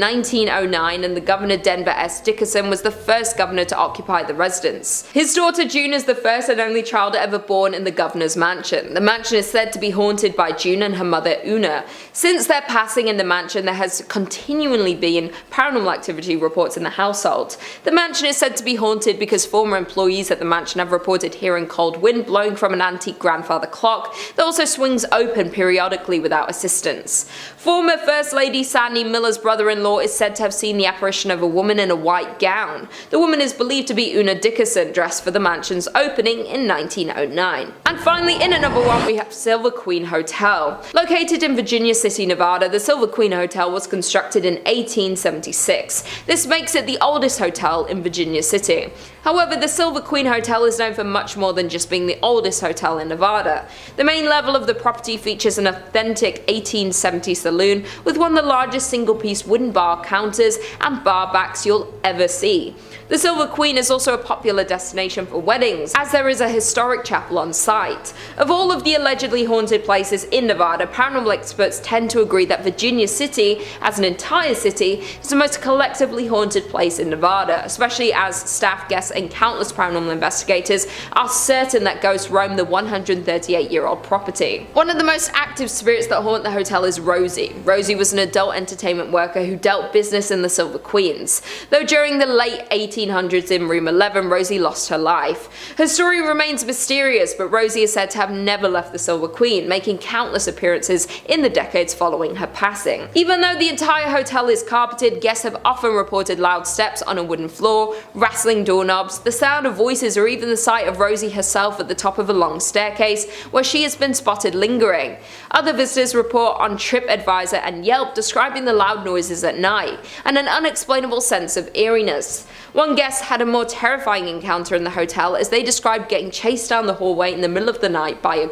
B: 1909 and the Governor Denver S. Dickerson was the first governor to occupy the residence. His daughter June is the first and only child ever born in the Governor's Mansion. The mansion is said to be haunted by June and her mother Una. Since their passing in the mansion, there has continually been paranormal activity reports in the household. The mansion is said to be haunted because former employees at the mansion have reported hearing cold wind blowing from an antique grandfather clock that also swings open periodically without assistance. Former First Lady Sandy Miller's brother-in-law is said to have seen the apparition of a woman in a white gown. The woman is believed to be Una Dickerson, dressed for the mansion's opening in 1909. And finally, in at number 1 we have Silver Queen Hotel. Located in Virginia City, Nevada, the Silver Queen Hotel was constructed in 1876. This makes it the oldest hotel in Virginia City. However, the Silver Queen Hotel is known for much more than just being the oldest hotel in Nevada. The main level of the property features an authentic 1870s saloon with one of the largest single-piece wooden bar counters and bar backs you'll ever see. The Silver Queen is also a popular destination for weddings, as there is a historic chapel on site. Of all of the allegedly haunted places in Nevada, paranormal experts tend to agree that Virginia City, as an entire city, is the most collectively haunted place in Nevada, especially as staff, guests, and countless paranormal investigators are certain that ghosts roam the 138-year-old property. One of the most active spirits that haunt the hotel is Rosie. Rosie was an adult entertainment worker who dealt business in the Silver Queens. Though during the late 1800s in room 11, Rosie lost her life. Her story remains mysterious, but Rosie is said to have never left the Silver Queen, making countless appearances in the decades following her passing. Even though the entire hotel is carpeted, guests have often reported loud steps on a wooden floor, rattling doorknobs, the sound of voices, or even the sight of Rosie herself at the top of a long staircase where she has been spotted lingering. Other visitors report on TripAdvisor and Yelp describing the loud noises at night and an unexplainable sense of eeriness. One guest had a more terrifying encounter in the hotel as they described getting chased down the hallway in the middle of the night by a